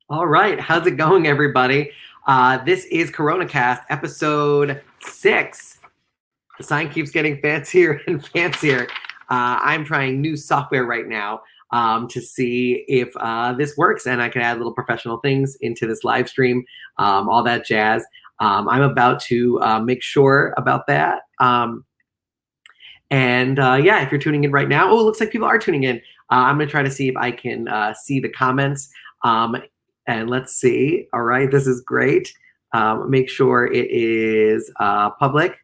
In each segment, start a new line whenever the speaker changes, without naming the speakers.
All right, how's it going, everybody? This is Coronacast, episode 6. The sign keeps getting fancier and fancier. I'm trying new software right now to see if this works, and I can add little professional things into this live stream, all that jazz. I'm about to make sure about that. Yeah, if you're tuning in right now, it looks like people are tuning in. I'm going to try to see if I can see the comments. And let's see. All right, this is great. Make sure it is public.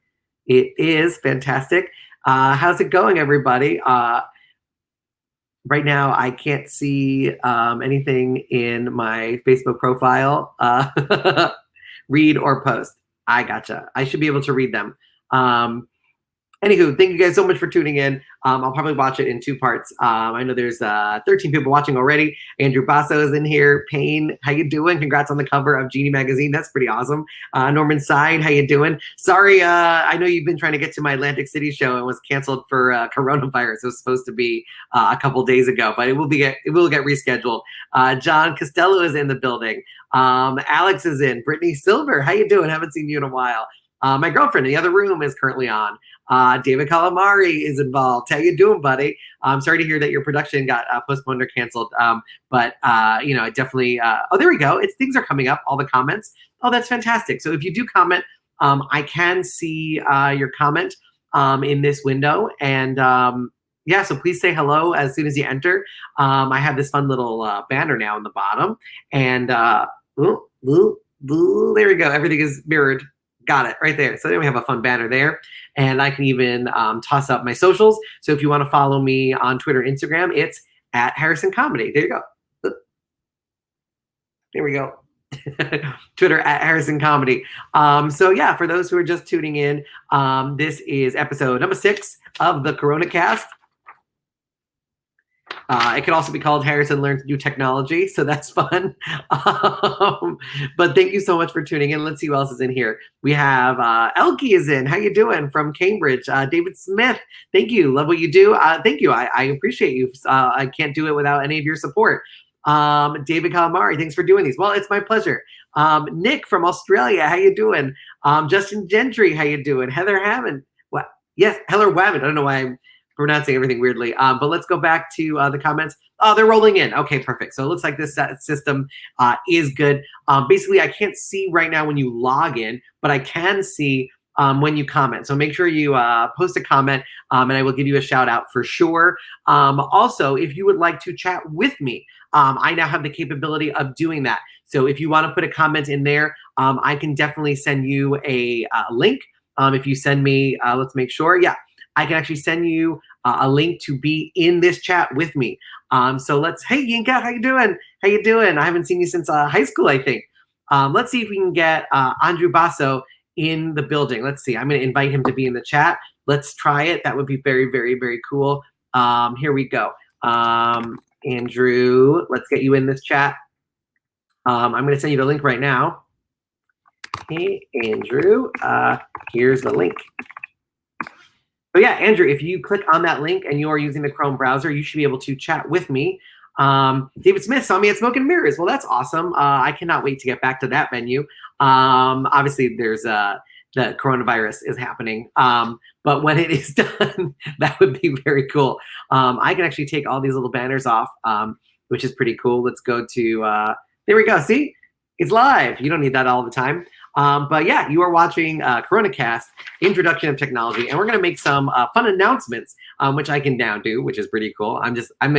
It is fantastic. How's it going, everybody? Right now, I can't see anything in my Facebook profile. Read or post. I gotcha. I should be able to read them. Anywho, thank you guys so much for tuning in. I'll probably watch it in 2 parts. I know there's 13 people watching already. Andrew Basso is in here. Payne, how you doing? Congrats on the cover of Genie Magazine. That's pretty awesome. Norman Side, how you doing? Sorry, I know you've been trying to get to my Atlantic City show and was canceled for coronavirus. It was supposed to be a couple days ago, but it will get rescheduled. John Costello is in the building. Alex is in. Brittany Silver, how you doing? Haven't seen you in a while. My girlfriend in the other room is currently on. David Calamari is involved. How you doing, buddy? I'm sorry to hear that your production got postponed or canceled. But you know, it definitely. Oh, there we go. Things are coming up. All the comments. Oh, that's fantastic. So if you do comment, I can see your comment in this window, and yeah. So please say hello as soon as you enter. I have this fun little banner now in the bottom, and there we go. Everything is mirrored. Got it right there. So then we have a fun banner there. And I can even toss up my socials. So if you want to follow me on Twitter and Instagram, it's at Harrison Comedy. There you go. There we go. Twitter at Harrison Comedy. So yeah, for those who are just tuning in, this is episode number 6 of the Coronacast. It can also be called Harrison Learns New Technology, so that's fun. But thank you so much for tuning in. Let's see who else is in here. We have Elke is in. How you doing? From Cambridge. David Smith, thank you. Love what you do. Thank you. I appreciate you. I can't do it without any of your support. David Calamari, thanks for doing these. Well, it's my pleasure. Nick from Australia, how you doing? Justin Gentry, how you doing? Heather Hammond. What? Yes, Heather Wammond. I don't know why I'm pronouncing everything weirdly. But let's go back to the comments. Oh, they're rolling in. Okay, perfect. So it looks like this system is good. Basically, I can't see right now when you log in, but I can see when you comment. So make sure you post a comment and I will give you a shout out for sure. Also, if you would like to chat with me, I now have the capability of doing that. So if you want to put a comment in there, I can definitely send you a link. If you send me, let's make sure. Yeah. I can actually send you a link to be in this chat with me. So hey Yinka, how you doing? How you doing? I haven't seen you since high school, I think. Let's see if we can get Andrew Basso in the building. Let's see, I'm gonna invite him to be in the chat. Let's try it. That would be very, very, very cool. Here we go. Andrew, let's get you in this chat. I'm gonna send you the link right now. Hey, Andrew, here's the link. So yeah, Andrew, if you click on that link and you are using the Chrome browser, you should be able to chat with me. David Smith saw me at Smoke and Mirrors. Well, that's awesome. I cannot wait to get back to that venue. Obviously, there's the coronavirus is happening. But when it is done, that would be very cool. I can actually take all these little banners off, which is pretty cool. Let's go to, there we go. See, it's live. You don't need that all the time. But yeah, you are watching Coronacast, Introduction of Technology, and we're going to make some fun announcements, which I can now do, which is pretty cool. I'm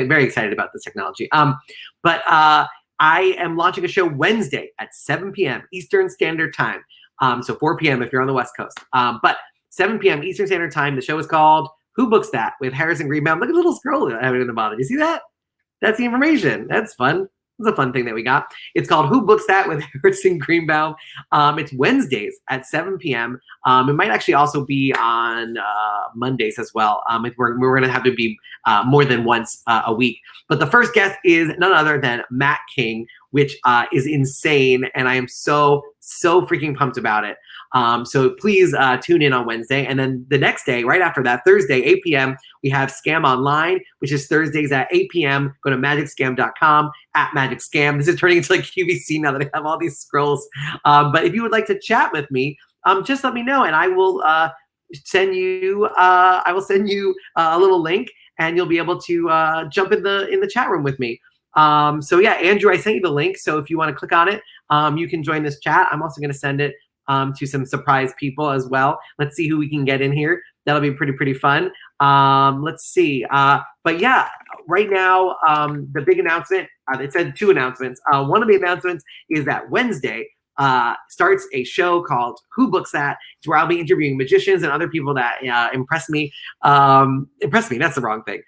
very excited about this technology. But I am launching a show Wednesday at 7 p.m. Eastern Standard Time. So 4 p.m. if you're on the West Coast. But 7 p.m. Eastern Standard Time. The show is called Who Books That? With Harrison Greenbaum. Look at the little scroll I have in the bottom. You see that? That's the information. That's fun. It's a fun thing that we got. It's called Who Books That? With Harrison Greenbaum. It's Wednesdays at 7 p.m. It might actually also be on Mondays as well. We're going to have to be more than once a week. But the first guest is none other than Matt King which is insane, and I am so freaking pumped about it. So please tune in on Wednesday, and then the next day, right after that, Thursday, 8 p.m., we have Scam Online, which is Thursdays at 8 p.m. Go to magicscam.com, @magicscam. This is turning into like QVC now that I have all these scrolls. But if you would like to chat with me, just let me know, and I will send you a little link, and you'll be able to jump in the chat room with me. So yeah, Andrew, I sent you the link, so if you want to click on it, you can join this chat. I'm also going to send it to some surprise people as well. Let's see who we can get in here. That'll be pretty fun. Let's see. But yeah, right now, the big announcement, it said 2 announcements. One of the announcements is that Wednesday starts a show called Who Books That? It's where I'll be interviewing magicians and other people that impress me. Impress me, that's the wrong thing.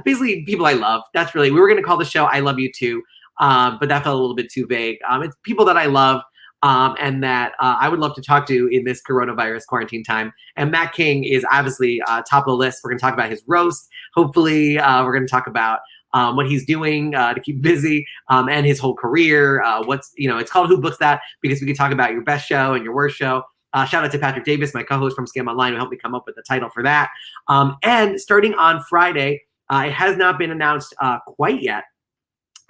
Basically, people I love. That's really, we were going to call the show I Love You Too, but that felt a little bit too vague. It's people that I love. And that I would love to talk to in this coronavirus quarantine time. And Matt King is obviously top of the list. We're going to talk about his roast. Hopefully, we're going to talk about what he's doing to keep busy and his whole career. It's called Who Books That? Because we can talk about your best show and your worst show. Shout out to Patrick Davis, my co-host from Scam Online, who helped me come up with the title for that. And starting on Friday, it has not been announced quite yet,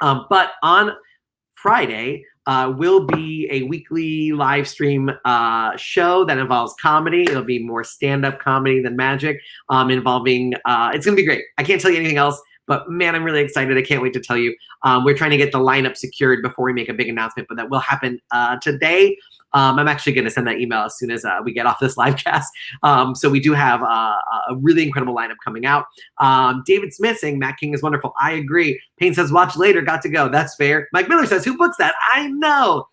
but on Friday will be a weekly live stream show that involves comedy. It'll be more stand-up comedy than magic, involving, it's going to be great. I can't tell you anything else, but man, I'm really excited. I can't wait to tell you. We're trying to get the lineup secured before we make a big announcement, but that will happen today. I'm actually going to send that email as soon as we get off this live cast. So we do have a really incredible lineup coming out. David Smith saying Matt King is wonderful. I agree. Payne says watch later. Got to go. That's fair. Mike Miller says who books that? I know.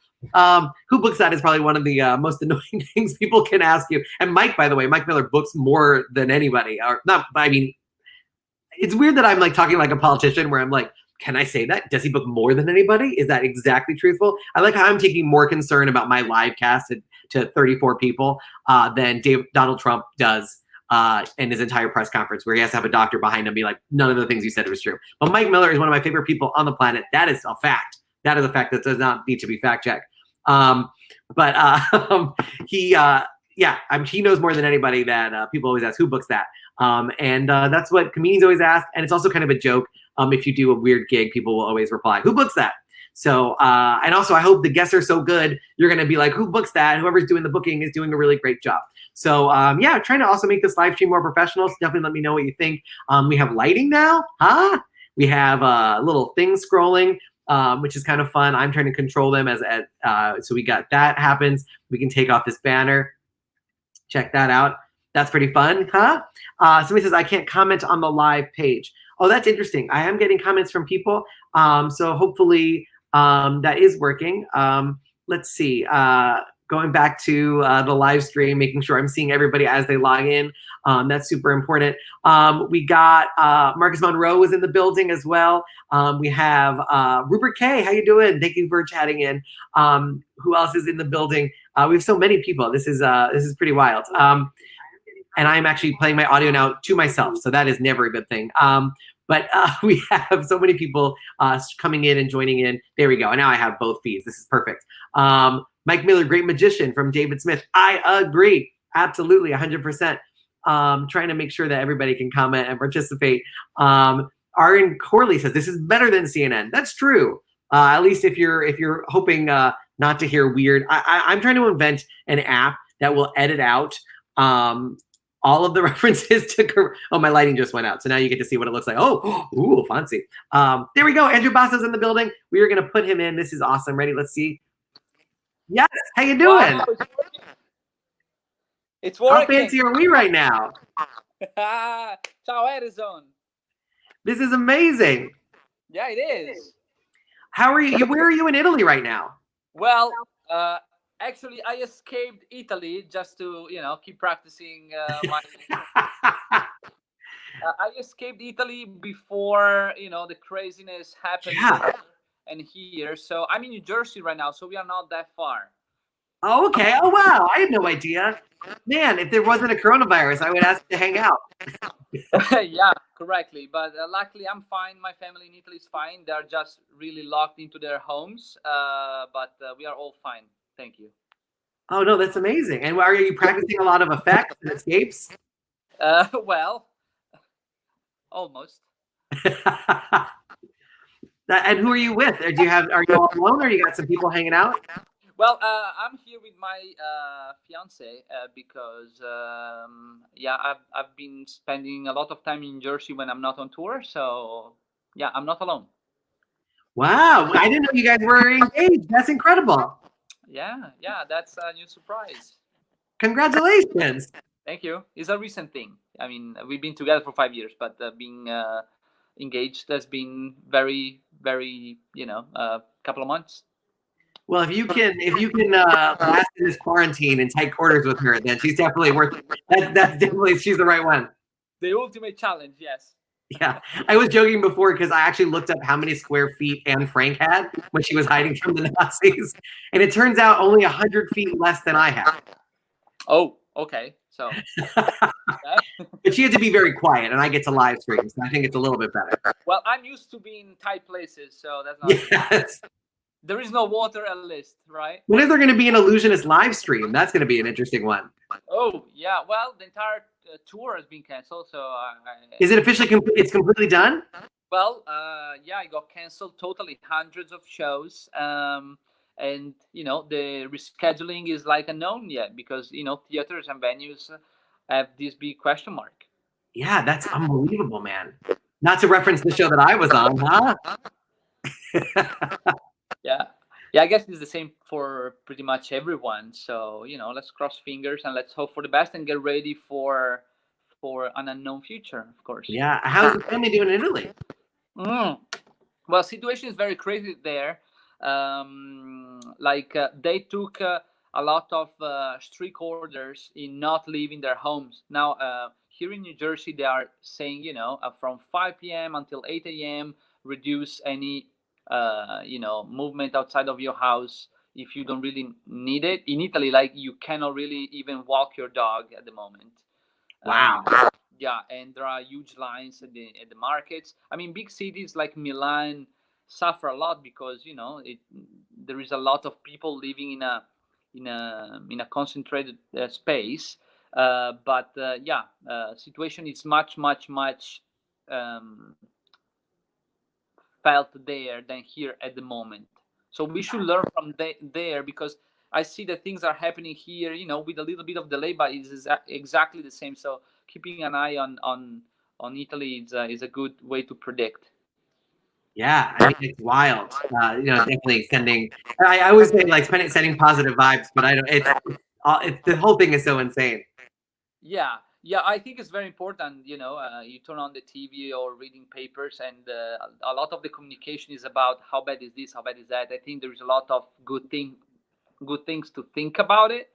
Who books that is probably one of the most annoying things people can ask you. And Mike, by the way, Mike Miller books more than anybody. Or not. I mean, it's weird that I'm like talking like a politician where I'm like, can I say that? Does he book more than anybody? Is that exactly truthful? I like how I'm taking more concern about my live cast to 34 people than Donald Trump does in his entire press conference, where he has to have a doctor behind him be like, none of the things you said was true. But Mike Miller is one of my favorite people on the planet. That is a fact. That is a fact that does not need to be fact checked. He knows more than anybody that people always ask, who books that? And that's what comedians always ask. And it's also kind of a joke. If you do a weird gig, people will always reply, who books that? So, and also I hope the guests are so good, you're going to be like, who books that? Whoever's doing the booking is doing a really great job. So, trying to also make this live stream more professional. So definitely let me know what you think. We have lighting now, huh? We have little things scrolling, which is kind of fun. I'm trying to control them so we got that happens. We can take off this banner. Check that out. That's pretty fun, huh? Somebody says, I can't comment on the live page. Oh, that's interesting. I am getting comments from people. So hopefully that is working. Let's see. Going back to the live stream, making sure I'm seeing everybody as they log in. That's super important. We got Marcus Monroe was in the building as well. We have Rupert K. How you doing? Thank you for chatting in. Who else is in the building? We have so many people. This is pretty wild. And I'm actually playing my audio now to myself, so that is never a good thing. But we have so many people coming in and joining in. There we go. And now I have both feeds. This is perfect. Mike Miller, great magician from David Smith. I agree. Absolutely, 100%. Trying to make sure that everybody can comment and participate. Aaron Corley says, this is better than CNN. That's true. At least if you're hoping not to hear weird. I'm trying to invent an app that will edit out all of the references to, oh, my lighting just went out. So now you get to see what it looks like. Oh, ooh, fancy. There we go. Andrew Basso's in the building. We are going to put him in. This is awesome. Ready? Let's see. Yes. How you doing?
Wow, it's working.
How fancy are we right now?
Ciao, Harrison.
This is amazing.
Yeah, it is.
How are you? Where are you in Italy right now?
Well, actually, I escaped Italy just to, keep practicing my... I escaped Italy before, the craziness happened and here. So I'm in New Jersey right now, so we are not that far.
Oh, okay. Oh, wow. I had no idea. Man, if there wasn't a coronavirus, I would ask you to hang out.
Yeah, correctly. But luckily, I'm fine. My family in Italy is fine. They're just really locked into their homes. But we are all fine. Thank you.
Oh, no, that's amazing. And are you practicing a lot of effects and escapes?
Well, almost.
And who are you with? Or are you all alone or you got some people hanging out?
Well, I'm here with my fiance because yeah, I've been spending a lot of time in Jersey when I'm not on tour. So yeah, I'm not alone.
Wow. I didn't know you guys were engaged. That's incredible.
Yeah, yeah, that's a new surprise.
Congratulations.
Thank you. It's a recent thing. I mean, we've been together for 5 years, but being engaged has been very, very, couple of months.
Well, if you can last in this quarantine in tight quarters with her, then she's definitely worth it. That's definitely she's the right one.
The ultimate challenge, yes.
Yeah, I was joking before because I actually looked up how many square feet Anne Frank had when she was hiding from the Nazis, and it turns out only 100 feet less than I have.
Oh, okay. So, yeah.
But she had to be very quiet, and I get to live stream, so I think it's a little bit better.
Well, I'm used to being in tight places, so that's not.
Yes.
There is no water at least, right?
When is there going to be an illusionist live stream? That's going to be an interesting one.
Oh, yeah. Well, the entire tour has been canceled, so
Is it officially complete? It's completely done?
well, yeah, it got canceled totally, hundreds of shows. And the rescheduling is like unknown yet because theaters and venues have this big question mark.
Yeah, that's unbelievable, man. Not to reference the show that I was on, huh?
Yeah, yeah. I guess it's the same for pretty much everyone. So let's cross fingers and let's hope for the best and get ready for an unknown future, of course.
Yeah. How's the family doing in Italy?
Mm. Well, situation is very crazy there. Like they took a lot of strict orders in not leaving their homes. Now, here in New Jersey, they are saying, from 5 p.m. until 8 a.m., reduce any, movement outside of your house if you don't really need it. In Italy, like you cannot really even walk your dog at the moment.
Wow.
Yeah, and there are huge lines at the markets. I mean, big cities like Milan suffer a lot because there is a lot of people living in a concentrated space. But yeah, situation is much much much um, felt there than here at the moment. So we should learn from there because I see that things are happening here, with a little bit of delay, but it's exactly the same. So keeping an eye on Italy is a good way to predict.
Yeah, I mean it's wild. Definitely sending. I always say like sending positive vibes, but I don't. It's the whole thing is so insane.
Yeah, yeah, I think it's very important. You turn on the TV or reading papers, and a lot of the communication is about how bad is this, how bad is that. I think there is a lot of good things to think about it,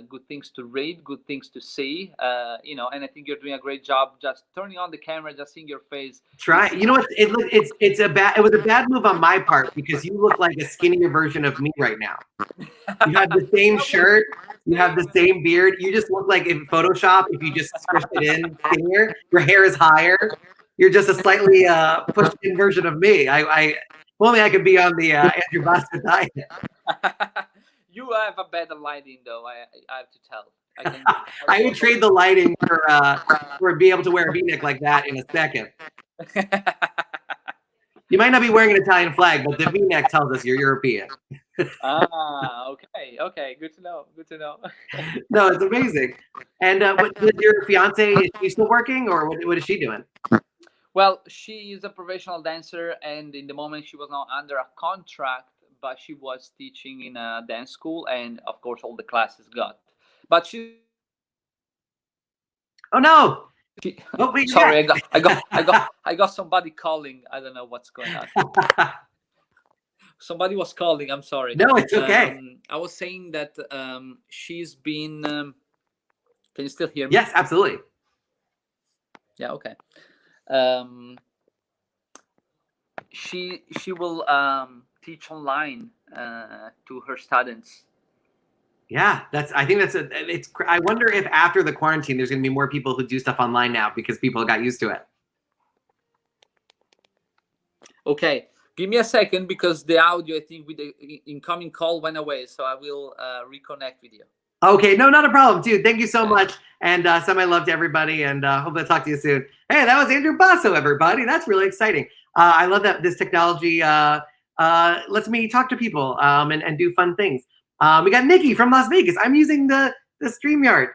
good things to read, good things to see. And I think you're doing a great job just turning on the camera, just seeing your face.
Try. You know what? It's a bad. It was a bad move on my part because you look like a skinnier version of me right now. You have the same shirt. You have the same beard. You just look like in Photoshop, if you just squished it in skinnier, your hair is higher. You're just a slightly pushed in version of me. If only I could be on the Andrew Basso diet.
You have a better lighting, though. I have to tell.
I would trade the lighting for be able to wear a V-neck like that in a second. You might not be wearing an Italian flag, but the V-neck tells us you're European.
Okay. Good to know. Good to know.
No, it's amazing. And what is your fiance? Is she still working, or what is she doing?
Well, she is a professional dancer, and in the moment she was not under a contract, but she was teaching in a dance school, and of course all the classes got. But
Oh no!
she
Oh wait,
sorry, I got somebody calling. I don't know what's going on. Somebody was calling. I'm sorry.
No, it's okay.
I was saying that she's been. Can you still hear me?
Yes, absolutely.
Yeah. Okay. Um, she will teach online to her students.
Yeah, I think I wonder if after the quarantine, there's going to be more people who do stuff online now because people got used to it.
Okay, give me a second because the audio, I think, with the incoming call went away. So I will reconnect with you.
Okay, no, not a problem, dude. Thank you so much. And send my love to everybody, and hope to talk to you soon. Hey, that was Andrew Basso, everybody. That's really exciting. I love that this technology lets me talk to people and do fun things. We got Nikki from Las Vegas. I'm using the StreamYard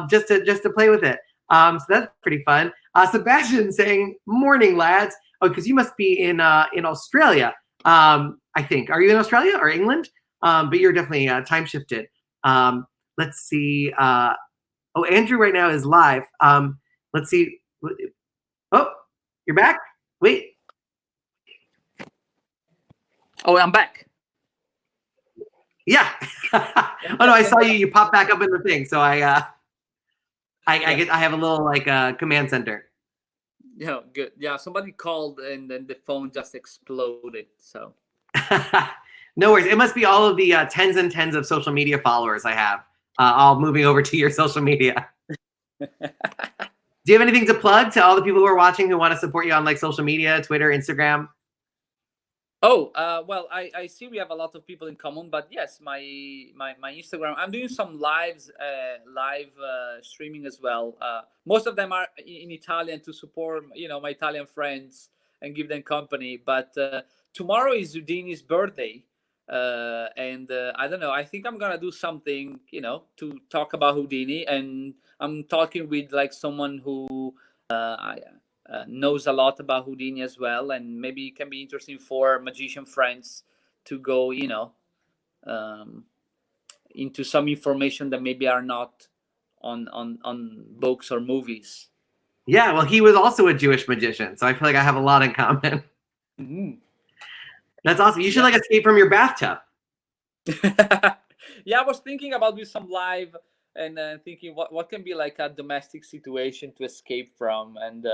just to play with it. So that's pretty fun. Sebastian saying, "Morning, lads." Oh, because you must be in Australia. I think. Are you in Australia or England? But you're definitely time shifted. Let's see. Oh, Andrew right now is live. Let's see. Oh, you're back? Wait.
Oh, I'm back.
Yeah. Oh no, I saw you. You popped back up in the thing. So I have a little like command center.
Yeah, good. Yeah, somebody called and then the phone just exploded. So.
No worries. It must be all of the tens and tens of social media followers I have, all moving over to your social media. Do you have anything to plug to all the people who are watching who want to support you on like social media, Twitter, Instagram?
Oh, well, I see we have a lot of people in common, but yes, my Instagram. I'm doing some live streaming as well. Most of them are in Italian to support, my Italian friends and give them company. But tomorrow is Udini's birthday, and I don't know. I think I'm gonna do something, to talk about Houdini, and I'm talking with like someone who knows a lot about Houdini as well, and maybe it can be interesting for magician friends to go, um, into some information that maybe are not on books or movies.
Yeah, well, he was also a Jewish magician, so I feel like I have a lot in common.
Mm-hmm.
That's awesome. You should like escape from your bathtub.
Yeah, I was thinking about doing some live and thinking what can be like a domestic situation to escape from and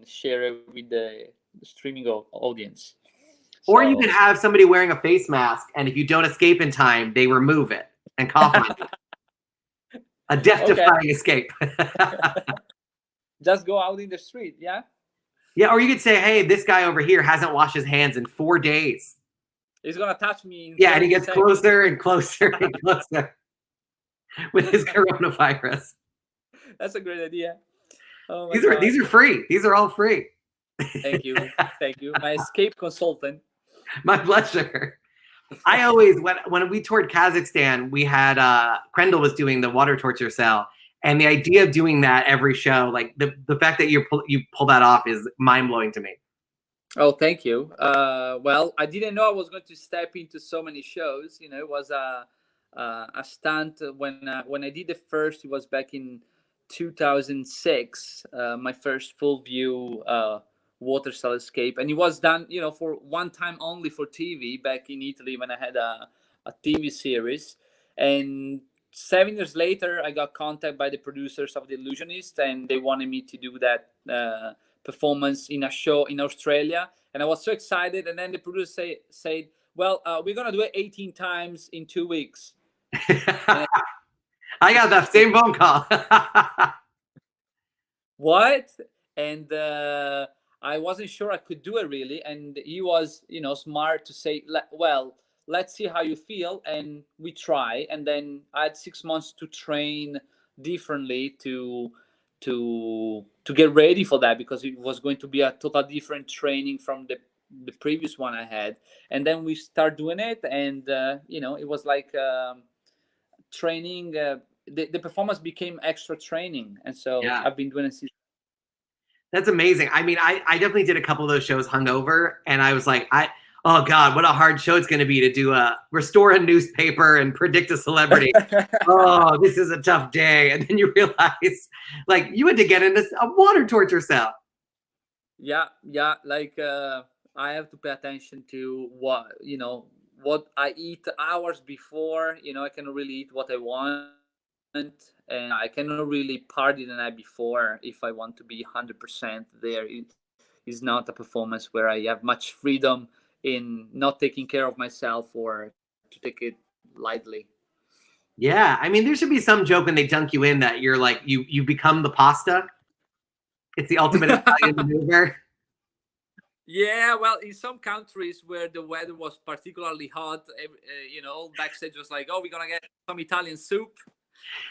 share it with the streaming audience.
Or you
So
could have somebody wearing a face mask, and if you don't escape in time, they remove it and cough on you. A death-defying escape.
Just go out in the street, yeah?
Yeah, or you could say, hey, this guy over here hasn't washed his hands in 4 days.
He's gonna touch me in
Yeah, and he gets
30 seconds.
closer and closer and closer with his coronavirus.
That's a great idea. Oh my
These
God.
are free. These are all free.
Thank you. Thank you. My escape consultant.
My pleasure. I always when we toured Kazakhstan, we had Krendel was doing the water torture cell, and the idea of doing that every show, like the fact that you pull that off is mind blowing to me.
Oh, thank you. Well, I didn't know I was going to step into so many shows. It was a stunt when I did the first. It was back in 2006. My first full view water cell escape, and it was done, for one time only for TV back in Italy when I had a TV series. And 7 years later, I got contacted by the producers of The Illusionist, and they wanted me to do that. Performance in a show in Australia, and I was so excited. And then the producer said, "Well, we're gonna do it 18 times in 2 weeks."
I got that same phone call.
What? And I wasn't sure I could do it really. And he was, smart to say, "Well, let's see how you feel," and we try. And then I had 6 months to train differently to get ready for that, because it was going to be a total different training from the previous one I had. And then we start doing it, and it was like training. The performance became extra training, and so
Yeah.
I've been doing it since.
That's amazing. I mean, I definitely did a couple of those shows hungover, and I was like, oh God, what a hard show it's going to be to do restore a newspaper and predict a celebrity. Oh, this is a tough day. And then you realize, like, you had to get into a water torture cell.
Yeah, like I have to pay attention to what I eat hours before. I cannot really eat what I want, and I cannot really party the night before if I want to be 100% there. It is not a performance where I have much freedom in not taking care of myself or to take it lightly.
Yeah, I mean, there should be some joke when they dunk you in that you're like you become the pasta. It's the ultimate Italian maneuver.
Yeah, well, in some countries where the weather was particularly hot, all backstage was like, "Oh, we're gonna get some Italian soup."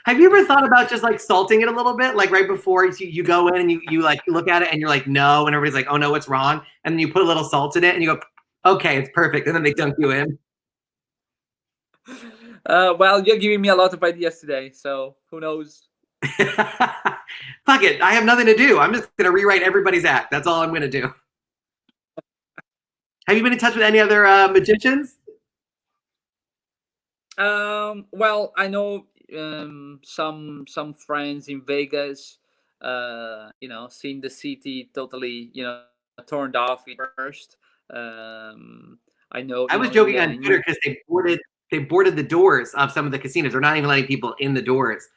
Have you ever thought about just like salting it a little bit, like right before you go in and you like look at it and you're like no, and everybody's like, oh no, what's wrong? And then you put a little salt in it and you go, okay, it's perfect, and then they dunk you in.
Well, you're giving me a lot of ideas today, so who knows?
Fuck it, I have nothing to do. I'm just gonna rewrite everybody's act. That's all I'm gonna do. Have you been in touch with any other magicians?
Well, I know some friends in Vegas. Seeing the city totally, turned off at first. I know,
I was
in
joking on
in
Twitter because they boarded the doors of some of the casinos. They're not even letting people in the doors.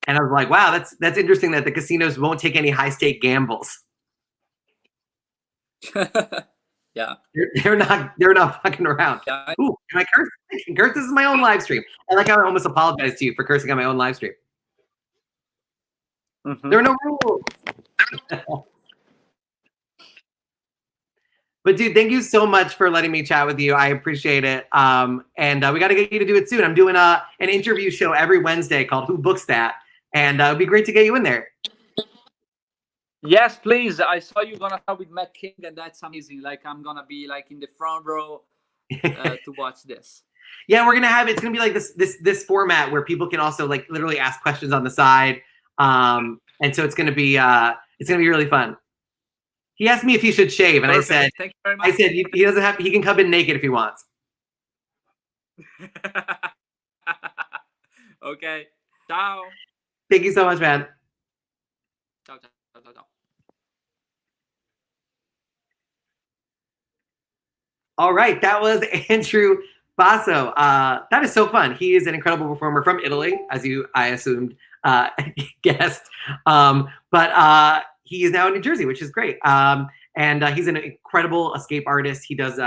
And I was like, wow, that's interesting that the casinos won't take any high stake gambles.
yeah,
They're not fucking around.
yeah.
Ooh, can I curse? I can curse. This is my own live stream. I like how I almost apologized to you for cursing on my own live stream.
Mhm.
There are no rules. But dude, thank you so much for letting me chat with you. I appreciate it. And we got to get you to do it soon. I'm doing an interview show every Wednesday called Who Books That? And it'd be great to get you in there.
Yes, please. I saw you gonna start with Matt King, and that's amazing. Like, I'm gonna be like in the front row to watch this.
Yeah, we're gonna have it's gonna be like this format where people can also like literally ask questions on the side. And so it's gonna be really fun. He asked me if he should shave, and
Perfect.
I said,
Thank you very much.
he doesn't have. He can come in naked if he wants.
Okay. Ciao.
Thank you so much, man.
Ciao, ciao, ciao, ciao.
All right, that was Andrew Basso. That is so fun. He is an incredible performer from Italy, as I assumed, guessed. But he is now in New Jersey, which is great. And he's an incredible escape artist. He does.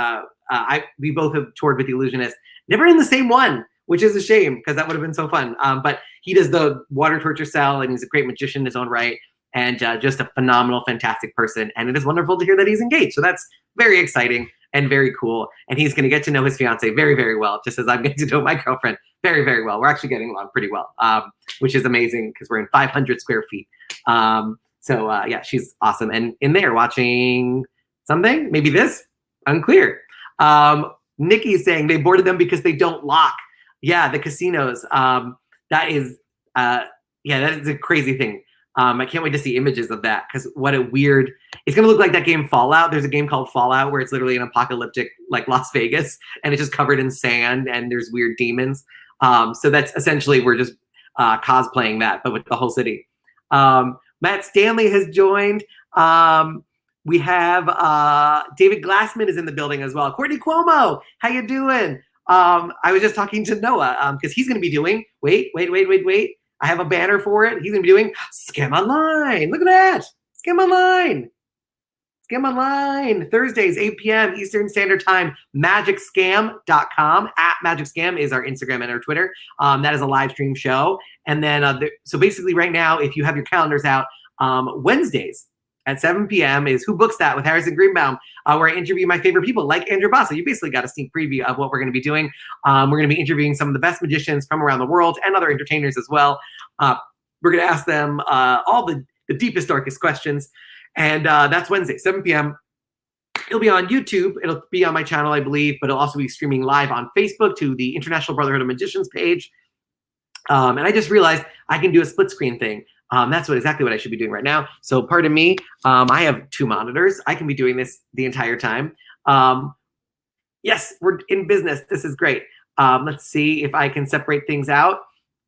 We both have toured with the Illusionist, never in the same one, which is a shame because that would have been so fun. But he does the water torture cell, and he's a great magician in his own right, and just a phenomenal, fantastic person. And it is wonderful to hear that he's engaged. So that's very exciting and very cool. And he's going to get to know his fiance very, very well, just as I'm getting to know my girlfriend very, very well. We're actually getting along pretty well, which is amazing because we're in 500 square feet. Yeah, she's awesome. And in there watching something, maybe this, unclear. Nikki's saying they boarded them because they don't lock. Yeah, the casinos. That is a crazy thing. I can't wait to see images of that because what a weird. It's gonna look like that game Fallout. There's a game called Fallout where it's literally an apocalyptic like Las Vegas and it's just covered in sand and there's weird demons. So that's essentially we're just cosplaying that, but with the whole city. Matt Stanley has joined. We have David Glassman is in the building as well. Courtney Cuomo, how you doing? I was just talking to Noah because he's gonna be doing. Wait. I have a banner for it. He's going to be doing Scam Online. Look at that. Scam Online. Scam Online. Thursdays, 8 p.m. Eastern Standard Time. MagicScam.com. @MagicScam is our Instagram and our Twitter. That is a live stream show. And then, so basically right now, if you have your calendars out, Wednesdays at 7 p.m. is Who Books That with Harrison Greenbaum, where I interview my favorite people like Andrew Basso. You basically got a sneak preview of what we're going to be doing. We're going to be interviewing some of the best magicians from around the world and other entertainers as well. We're going to ask them all the deepest, darkest questions. And that's Wednesday, 7 p.m. It'll be on YouTube. It'll be on my channel, I believe, but it'll also be streaming live on Facebook to the International Brotherhood of Magicians page. And I just realized I can do a split screen thing. That's exactly what I should be doing right now. So pardon me. I have 2 monitors. I can be doing this the entire time. Yes, we're in business. This is great. Let's see if I can separate things out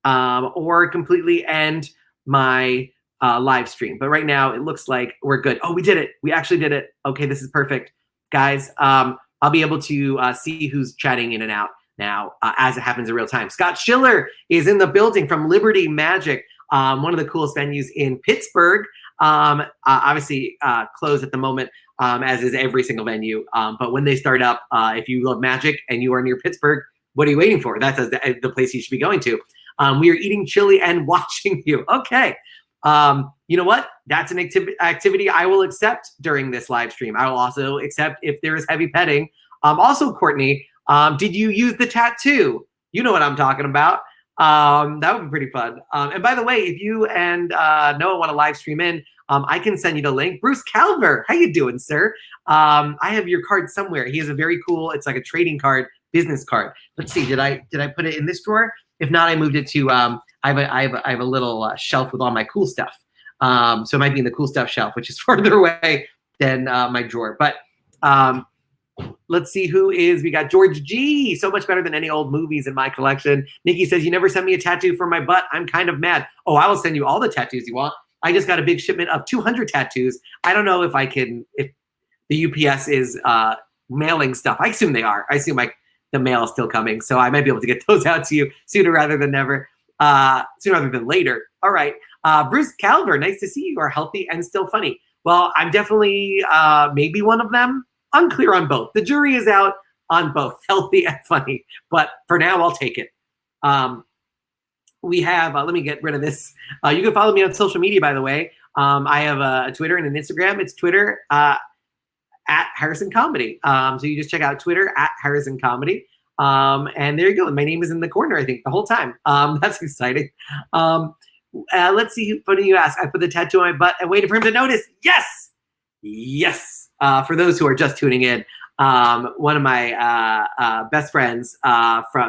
or completely end my live stream. But right now it looks like we're good. Oh, we did it. We actually did it. Okay, this is perfect. Guys, I'll be able to see who's chatting in and out now as it happens in real time. Scott Schiller is in the building from Liberty Magic. One of the coolest venues in Pittsburgh. Obviously closed at the moment, as is every single venue. But when they start up, if you love magic and you are near Pittsburgh, what are you waiting for? That's the place you should be going to. We are eating chili and watching you. Okay. You know what? That's an activity I will accept during this live stream. I will also accept if there is heavy petting. Also, Courtney, did you use the tattoo? You know what I'm talking about. That would be pretty fun. And by the way, if you and Noah want to live stream in, I can send you the link. Bruce Calver, how you doing, sir? I have your card somewhere. He has a very cool, it's like a trading card, business card. Let's see, did I put it in this drawer? If not, I moved it to, I have a little shelf with all my cool stuff. So it might be in the cool stuff shelf, which is further away than my drawer. But let's see who is. We got George G. So much better than any old movies in my collection. Nikki says, you never sent me a tattoo for my butt. I'm kind of mad. Oh, I will send you all the tattoos you want. I just got a big shipment of 200 tattoos. I don't know if I can, if the UPS is mailing stuff. I assume they are. I assume the mail is still coming. So I might be able to get those out to you sooner rather than never, sooner rather than later. All right. Bruce Calver, nice to see you are healthy and still funny. Well, I'm definitely maybe one of them. Unclear on both. The jury is out on both, healthy and funny. But for now, I'll take it. We have, let me get rid of this. You can follow me on social media, by the way. I have a Twitter and an Instagram. It's Twitter at Harrison Comedy. So you just check out Twitter at Harrison Comedy. And there you go. My name is in the corner, I think, the whole time. That's exciting. Let's see. Funny you ask. I put the tattoo on my butt and waited for him to notice. Yes. Yes. For those who are just tuning in, one of my best friends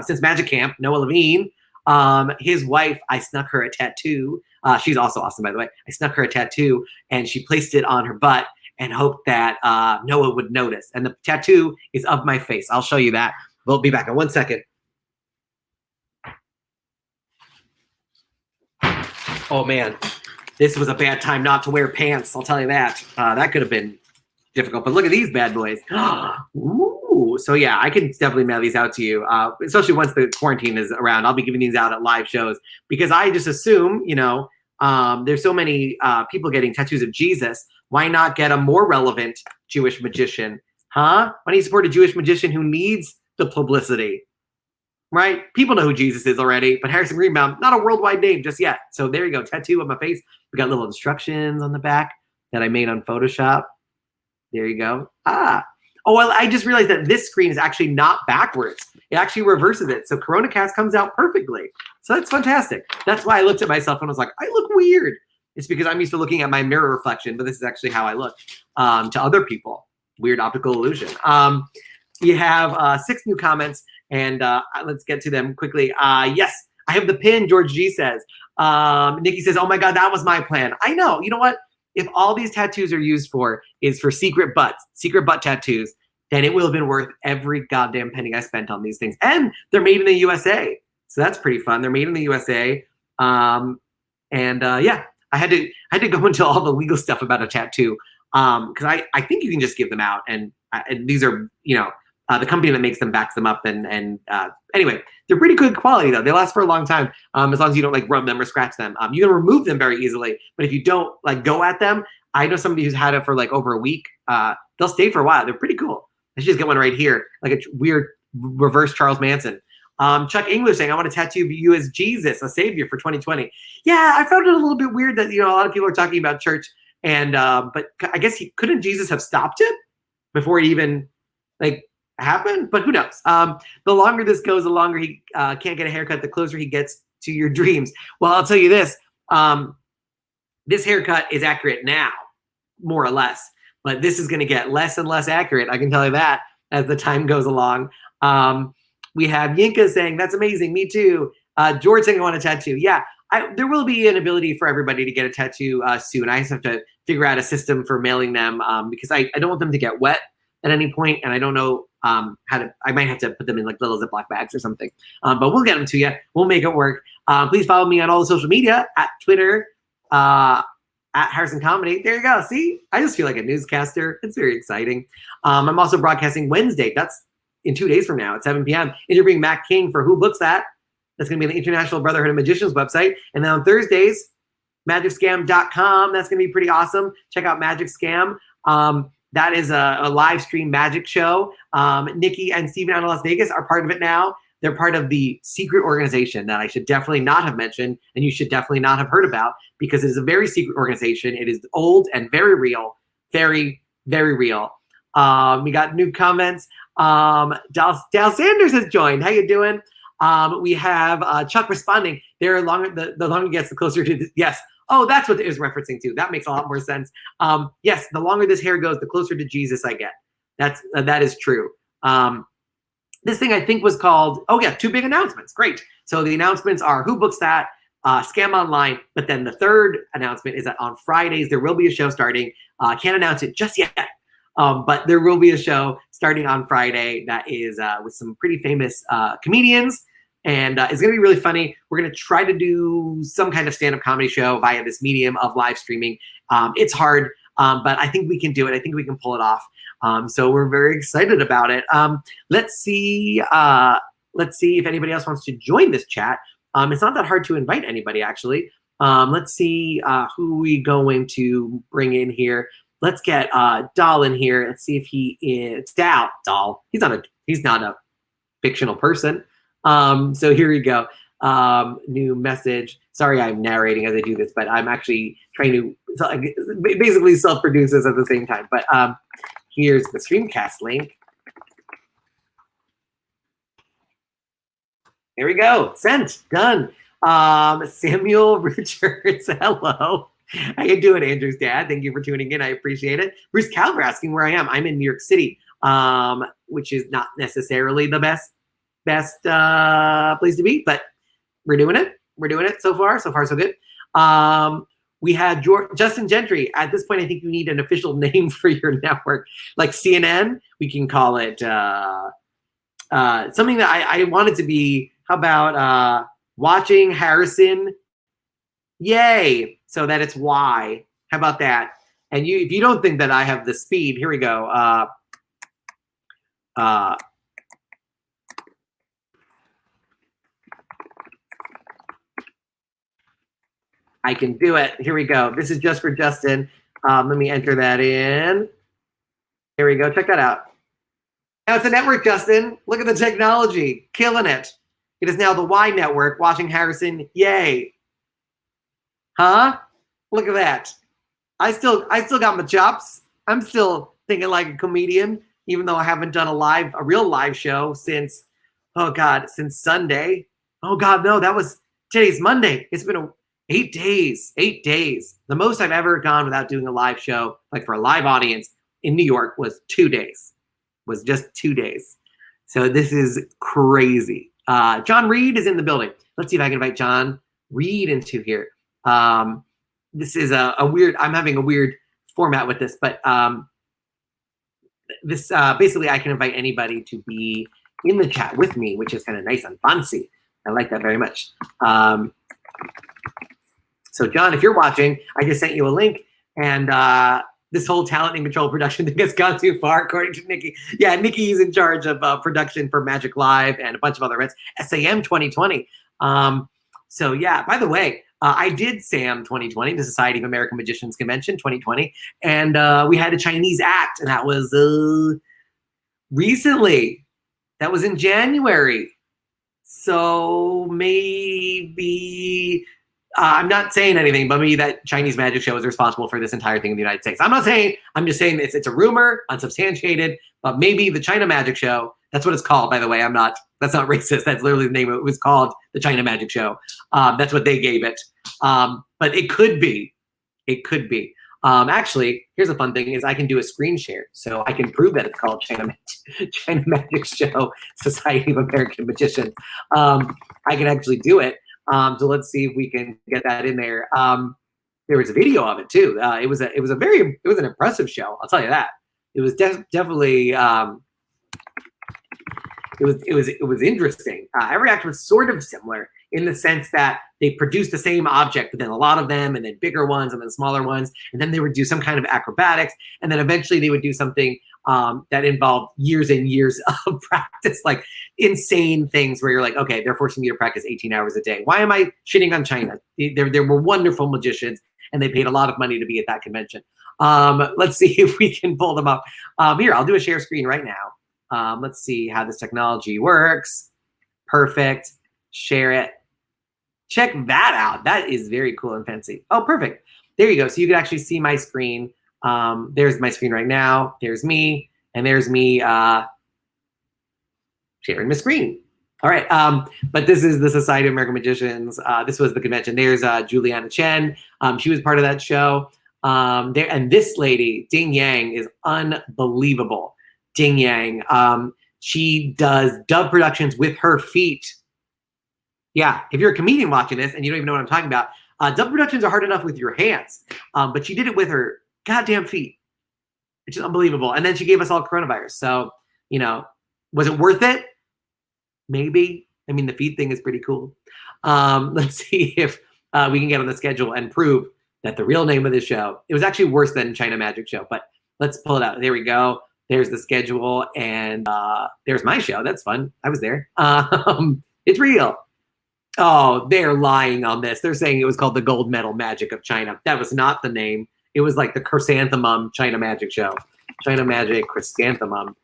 since Magic Camp, Noah Levine, his wife, I snuck her a tattoo. She's also awesome, by the way. I snuck her a tattoo and she placed it on her butt and hoped that Noah would notice. And the tattoo is of my face. I'll show you that. We'll be back in 1 second. Oh man, this was a bad time not to wear pants. I'll tell you that. That could have been difficult, but look at these bad boys. Ooh, so yeah, I can definitely mail these out to you, especially once the quarantine is around. I'll be giving these out at live shows because I just assume, you know, there's so many people getting tattoos of Jesus. Why not get a more relevant Jewish magician? Huh? Why don't you support a Jewish magician who needs the publicity? Right? People know who Jesus is already, but Harrison Greenbaum, not a worldwide name just yet. So there you go, tattoo on my face. We got little instructions on the back that I made on Photoshop. There you go. Oh, well, I just realized that this screen is actually not backwards. It actually reverses it. So Coronacast comes out perfectly. So that's fantastic. That's why I looked at myself and was like, I look weird. It's because I'm used to looking at my mirror reflection, but this is actually how I look to other people. Weird optical illusion. We have 6 new comments, and let's get to them quickly. Yes, I have the pin, George G says. Nikki says, oh my God, that was my plan. I know. You know what? If all these tattoos are used for is for secret butt tattoos, then it will have been worth every goddamn penny I spent on these things. And they're made in the USA. So that's pretty fun. They're made in the USA. Yeah, I had to go into all the legal stuff about a tattoo because I think you can just give them out. And these are, you know, the company that makes them backs them up. And anyway, they're pretty good quality though. They last for a long time as long as you don't like rub them or scratch them. You can remove them very easily, but if you don't like go at them, I know somebody who's had it for like over a week. They'll stay for a while. They're pretty cool. I should just get one right here, like a weird reverse Charles Manson. Chuck English saying, I want to tattoo you as Jesus, a savior for 2020. Yeah, I found it a little bit weird that, you know, a lot of people are talking about church and, but I guess couldn't Jesus have stopped it before it even like happened? But who knows? The longer this goes, the longer he can't get a haircut, the closer he gets to your dreams. Well, I'll tell you this, this haircut is accurate now, more or less, but this is going to get less and less accurate. I can tell you that as the time goes along. We have Yinka saying, that's amazing. Me too. George saying, I want a tattoo. Yeah, there will be an ability for everybody to get a tattoo soon. I just have to figure out a system for mailing them because I don't want them to get wet at any point, and I don't know how to. I might have to put them in like little Ziploc bags or something. But we'll get them to you. We'll make it work. Please follow me on all the social media at Twitter, at Harrison Comedy. There you go. See, I just feel like a newscaster. It's very exciting. I'm also broadcasting Wednesday. That's in 2 days from now at 7 p.m. interviewing Matt King for Who Books That. That's going to be the International Brotherhood of Magicians website. And then on Thursdays, magicscam.com. That's going to be pretty awesome. Check out Magic Scam. That is a live stream magic show. Nikki and Steven out of Las Vegas are part of it now. They're part of the secret organization that I should definitely not have mentioned, and you should definitely not have heard about, because it is a very secret organization. It is old and very real, very, very real. We got new comments. Dal Sanders has joined. How you doing? We have Chuck responding. The longer it gets, the closer to yes. Oh, that's what it is referencing to. That makes a lot more sense. Yes, the longer this hair goes, the closer to Jesus I get. That is true. This thing I think was called, oh yeah, 2 big announcements. Great. So the announcements are Who Books That, Scam Online, but then the third announcement is that on Fridays there will be a show starting. Can't announce it just yet, but there will be a show starting on Friday that is with some pretty famous comedians, and it's going to be really funny. We're going to try to do some kind of stand-up comedy show via this medium of live streaming. It's hard, but I think we can do it. I think we can pull it off. So we're very excited about it. Let's see if anybody else wants to join this chat. It's not that hard to invite anybody, actually. Let's see who we going to bring in here. Let's get Dal in here. Let's see if he is Dal. He's not a fictional person. So here we go. New message. Sorry, I'm narrating as I do this, but I'm actually trying to basically self-produce this at the same time. But here's the Streamcast link. There we go. Sent. Done. Samuel Richards. Hello. How you doing, Andrew's dad? Thank you for tuning in. I appreciate it. Bruce Calver asking where I am. I'm in New York City, which is not necessarily the best place to be, but we're doing it. We're doing it so far. So far, so good. We have Justin Gentry. At this point, I think you need an official name for your network, like CNN. We can call it something that I want it to be. How about watching Harrison? Yay! So that it's Y. How about that? And if you don't think that I have the speed, here we go. I can do it. Here we go. This is just for Justin. Let me enter that in. Here we go. Check that out. Now it's a network, Justin. Look at the technology. Killing it. It is now the Y network. Watching Harrison. Yay. Huh? Look at that. I still got my chops. I'm still thinking like a comedian, even though I haven't done a real live show since Sunday. Oh God, no, today's Monday. It's been 8 days. 8 days. The most I've ever gone without doing a live show, like for a live audience in New York, was 2 days. Was just 2 days. So this is crazy. John Reed is in the building. Let's see if I can invite John Reed into here. This is a weird, I'm having a weird format with this, but this basically I can invite anybody to be in the chat with me, which is kind of nice and fancy. I like that very much. So John, if you're watching, I just sent you a link, and this whole talent and control production thing has gone too far, according to Nikki. Yeah, Nikki is in charge of production for Magic Live and a bunch of other events. SAM 2020. So yeah, by the way, I did SAM 2020, the Society of American Magicians Convention 2020, and we had a Chinese act, and that was recently. That was in January. So maybe I'm not saying anything, but maybe that Chinese magic show is responsible for this entire thing in the United States. I'm not saying, I'm just saying it's a rumor, unsubstantiated, but maybe the China Magic Show, that's what it's called, by the way. That's not racist. That's literally the name. It was called the China Magic Show. That's what they gave it. But it could be. It could be. Actually, here's a fun thing is I can do a screen share. So I can prove that it's called China Magic Show, Society of American Magicians. I can actually do it. So let's see if we can get that in there. There was a video of it too. It was an impressive show. I'll tell you that. It was definitely, it was interesting. Every act was sort of similar in the sense that they produced the same object, but then a lot of them, and then bigger ones, and then smaller ones, and then they would do some kind of acrobatics, and then eventually they would do something that involved years and years of practice, like insane things where you're like, okay, they're forcing you to practice 18 hours a day. Why am I shitting on China? There were wonderful magicians, and they paid a lot of money to be at that convention. Let's see if we can pull them up. Here, I'll do a share screen right now. Let's see how this technology works. Perfect. Share it. Check that out. That is very cool and fancy. Oh, perfect. There you go. So you can actually see my screen. There's my screen right now. There's me. And there's me sharing my screen. All right. But this is the Society of American Magicians. This was the convention. There's Juliana Chen. She was part of that show. And this lady, Ding Yang, is unbelievable. Ding Yang. She does dub productions with her feet. Yeah, if you're a comedian watching this and you don't even know what I'm talking about, dub productions are hard enough with your hands, but she did it with her goddamn feet, which is unbelievable. And then she gave us all coronavirus. So, you know, was it worth it? Maybe. I mean, the feet thing is pretty cool. Let's see if we can get on the schedule and prove that the real name of the show, it was actually worse than China Magic Show, but let's pull it out. There we go. There's the schedule, and there's my show. That's fun. I was there. It's real. Oh, they're lying on this. They're saying it was called the Gold Medal Magic of China. That was not the name. It was like the Chrysanthemum China Magic Show. China Magic Chrysanthemum.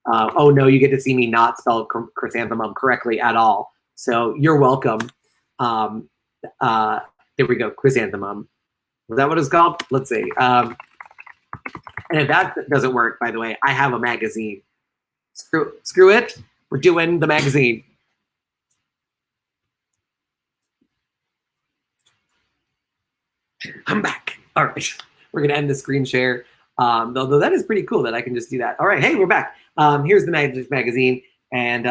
Oh no, you get to see me not spell chrysanthemum correctly at all. So you're welcome. There we go, chrysanthemum. Was that what it's called? Let's see. And if that doesn't work, by the way, I have a magazine. Screw it. We're doing the magazine. I'm back. All right. We're going to end the screen share. Although that is pretty cool that I can just do that. All right. Hey, we're back. Here's the magazine. And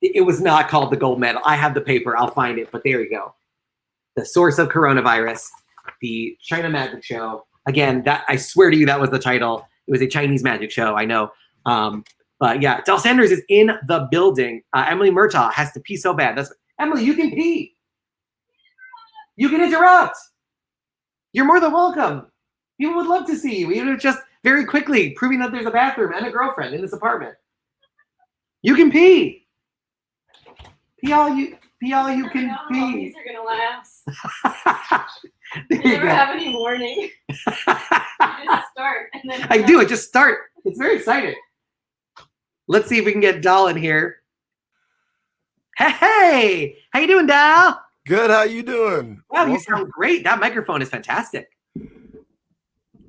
it was not called the Gold Medal. I have the paper. I'll find it. But there you go. The source of coronavirus, the China Magic Show. Again, that I swear to you, that was the title. It was a Chinese magic show. I know. But yeah, Del Sanders is in the building. Emily Murtaugh has to pee so bad. Emily, you can pee. You can interrupt. You're more than welcome. People would love to see you. Even if just very quickly proving that there's a bathroom and a girlfriend in this apartment. You can pee. Pee all you can pee.
These are gonna last. You never have any warning. You just start. And then
I do. I just start. It's very exciting. Let's see if we can get Dal in here. Hey, how you doing, Dal?
Good. How you doing?
Wow, you sound great. That microphone is fantastic.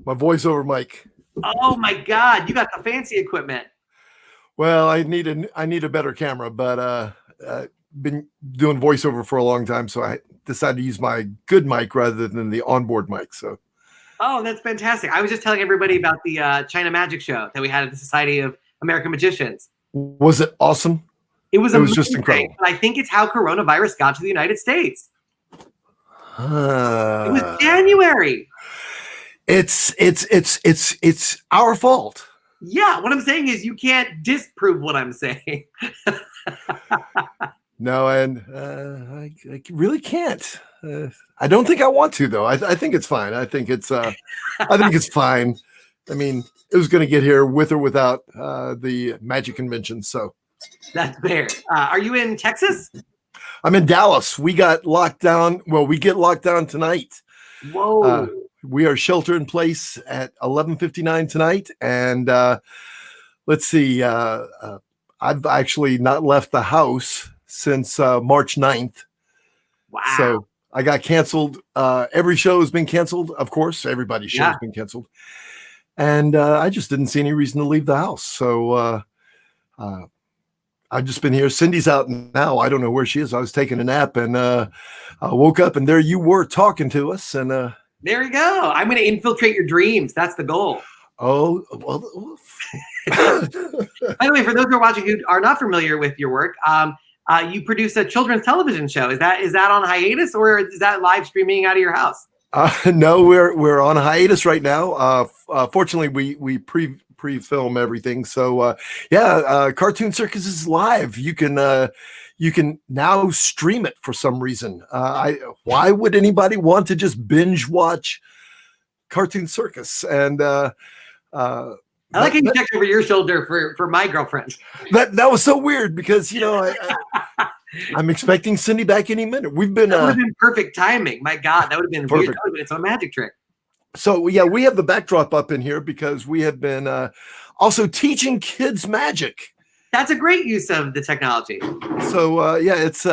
My voiceover mic.
Oh my God, you got the fancy equipment.
Well, I need a better camera, but been doing voiceover for a long time, so I decided to use my good mic rather than the onboard mic. So.
Oh, that's fantastic. I was just telling everybody about the China Magic Show that we had at the Society of American Magicians.
Was it awesome?
It was
just incredible.
But I think it's how coronavirus got to the United States. It was January.
It's our fault.
Yeah, what I'm saying is you can't disprove what I'm saying.
No, and I really can't. I don't think I want to, though. I think it's fine. I think it's fine. I mean, it was going to get here with or without the magic convention. So
that's fair. Are you in Texas?
I'm in Dallas. We got locked down. Well, we get locked down tonight.
Whoa.
We are shelter in place at 11:59 tonight. And let's see. I've actually not left the house since March 9th.
Wow.
So I got canceled. Every show has been canceled. Of course, everybody's show has been canceled. And I just didn't see any reason to leave the house. So I've just been here. Cindy's out now. I don't know where she is. I was taking a nap and I woke up and there you were talking to us. And
there you go. I'm going to infiltrate your dreams. That's the goal.
Oh, well.
By the way, for those who are watching who are not familiar with your work, you produce a children's television show. Is that on hiatus or is that live streaming out of your house?
No, we're on hiatus right now. Fortunately, we pre-film everything. So Cartoon Circus is live. You can now stream it for some reason. Why would anybody want to just binge watch Cartoon Circus? And I
like how you checked over your shoulder for my girlfriend.
That was so weird because I'm expecting Cindy back any minute. We've been
that would have been perfect timing. My God, that would have been
perfect.
Weird. That would have been its own magic trick.
So yeah, we have the backdrop up in here because we have been also teaching kids magic.
That's a great use of the technology.
So yeah, it's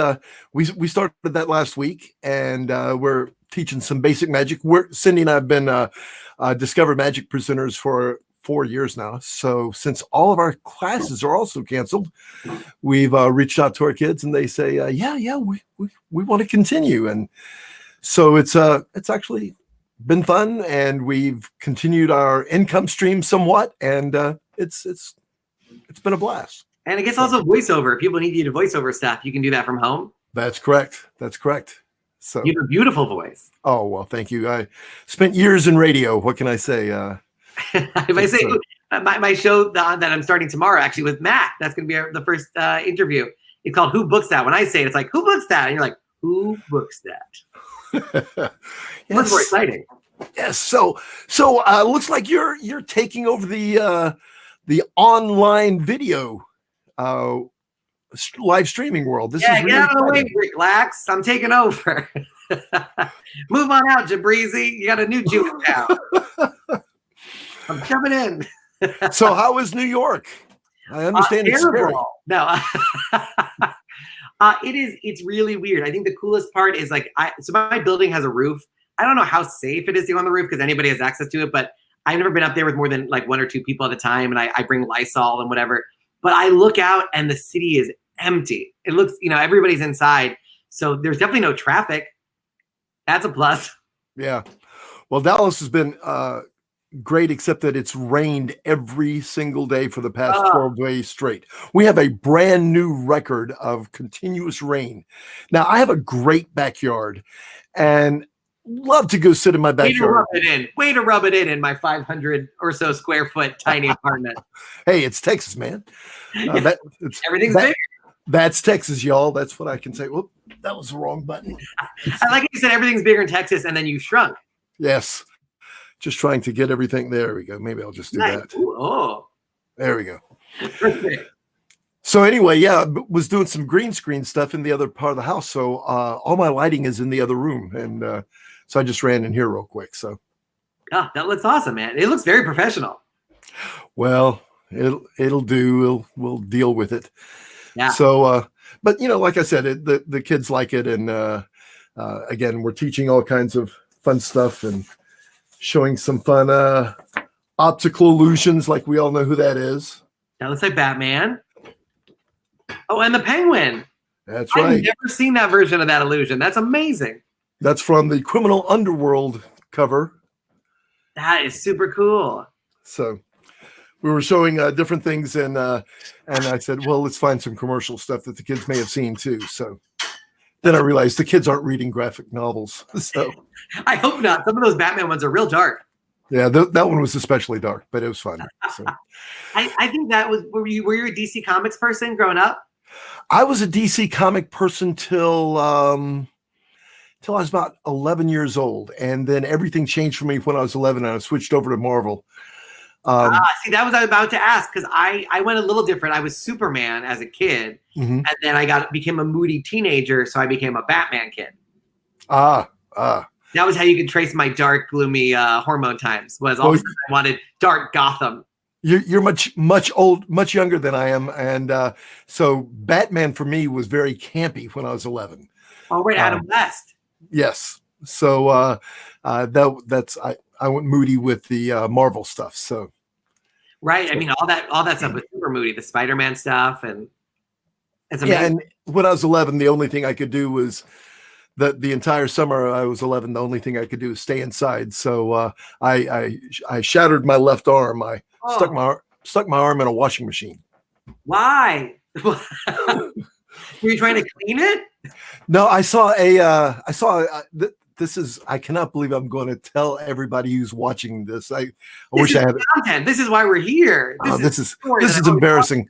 we started that last week, and we're teaching some basic magic. Cindy and I have been Discover Magic presenters for 4 years now. So since all of our classes are also canceled, we've reached out to our kids, and they say, yeah, we want to continue. And so it's actually been fun, and we've continued our income stream somewhat, and it's been a blast.
And I guess also voiceover. If people need you to voiceover stuff, you can do that from home.
That's correct. So
you have a beautiful voice.
Oh, well, thank you. I spent years in radio. What can I say?
If I say my show that I'm starting tomorrow, actually with Matt, that's going to be the first interview. It's called Who Books That? When I say it, it's like, who books that? And you're like, who books that?
Yes.
That's more exciting.
Yes. So looks like you're taking over the online video live streaming world. This is really
get out of the way, Rick Lax. I'm taking over. Move on out, Jabrizi. You got a new Jew in town. I'm jumping in.
So how is New York? I understand it's scary.
No. It's really weird. I think the coolest part is so my building has a roof. I don't know how safe it is to go on the roof because anybody has access to it, but I've never been up there with more than like 1 or 2 people at a time, and I bring Lysol and whatever. But I look out and the city is empty. It looks, everybody's inside. So there's definitely no traffic. That's a plus.
Yeah. Well, Dallas has been great, except that it's rained every single day for the past 12 days straight. We have a brand new record of continuous rain. Now, I have a great backyard and love to go sit in my backyard.
Way to rub it in my 500 or so square foot tiny apartment.
Hey, it's Texas, man.
Everything's big.
That's Texas, y'all. That's what I can say. Whoop, that was the wrong button.
I like you said everything's bigger in Texas, and then you shrunk.
Yes. Just trying to get everything. There we go. Maybe I'll just do that.
Ooh,
there we go. So anyway, yeah, was doing some green screen stuff in the other part of the house. So all my lighting is in the other room. And so I just ran in here real quick. So
that looks awesome, man. It looks very professional.
Well, it'll do. We'll deal with it.
Yeah.
So, but like I said, the kids like it. And again, we're teaching all kinds of fun stuff and showing some fun optical illusions, like we all know who that is.
That looks like Batman. Oh, and the Penguin.
That's right.
I've never seen that version of that illusion. That's amazing.
That's from the Criminal Underworld cover.
That is super cool.
So we were showing different things, and I said, well, let's find some commercial stuff that the kids may have seen too. So then I realized the kids aren't reading graphic novels. So
I hope not. Some of those Batman ones are real dark.
Yeah, that one was especially dark, but it was fun. So.
I think that was. Were you a DC Comics person growing up?
I was a DC comic person till I was about 11 years old, and then everything changed for me when I was 11, and I switched over to Marvel.
See, that was I was about to ask, because I went a little different. I was Superman as a kid, and then I became a moody teenager, so I became a Batman kid. That was how you could trace my dark, gloomy hormone times. Was all of a sudden I wanted dark Gotham.
You're much younger than I am, and so Batman for me was very campy when I was 11.
Oh, right, Adam West.
Yes, so that's I went moody with the Marvel stuff. So
right, I mean all that stuff was super moody. The Spider-Man stuff, and it's amazing.
Yeah, and when I was 11, the only thing I could do was. The entire summer I was 11. The only thing I could do was stay inside. So I shattered my left arm. I stuck my arm in a washing machine.
Why? Were you trying to clean it?
No, I this is. I cannot believe I'm going to tell everybody who's watching this. I wish I had
content. This is why we're here.
This is embarrassing.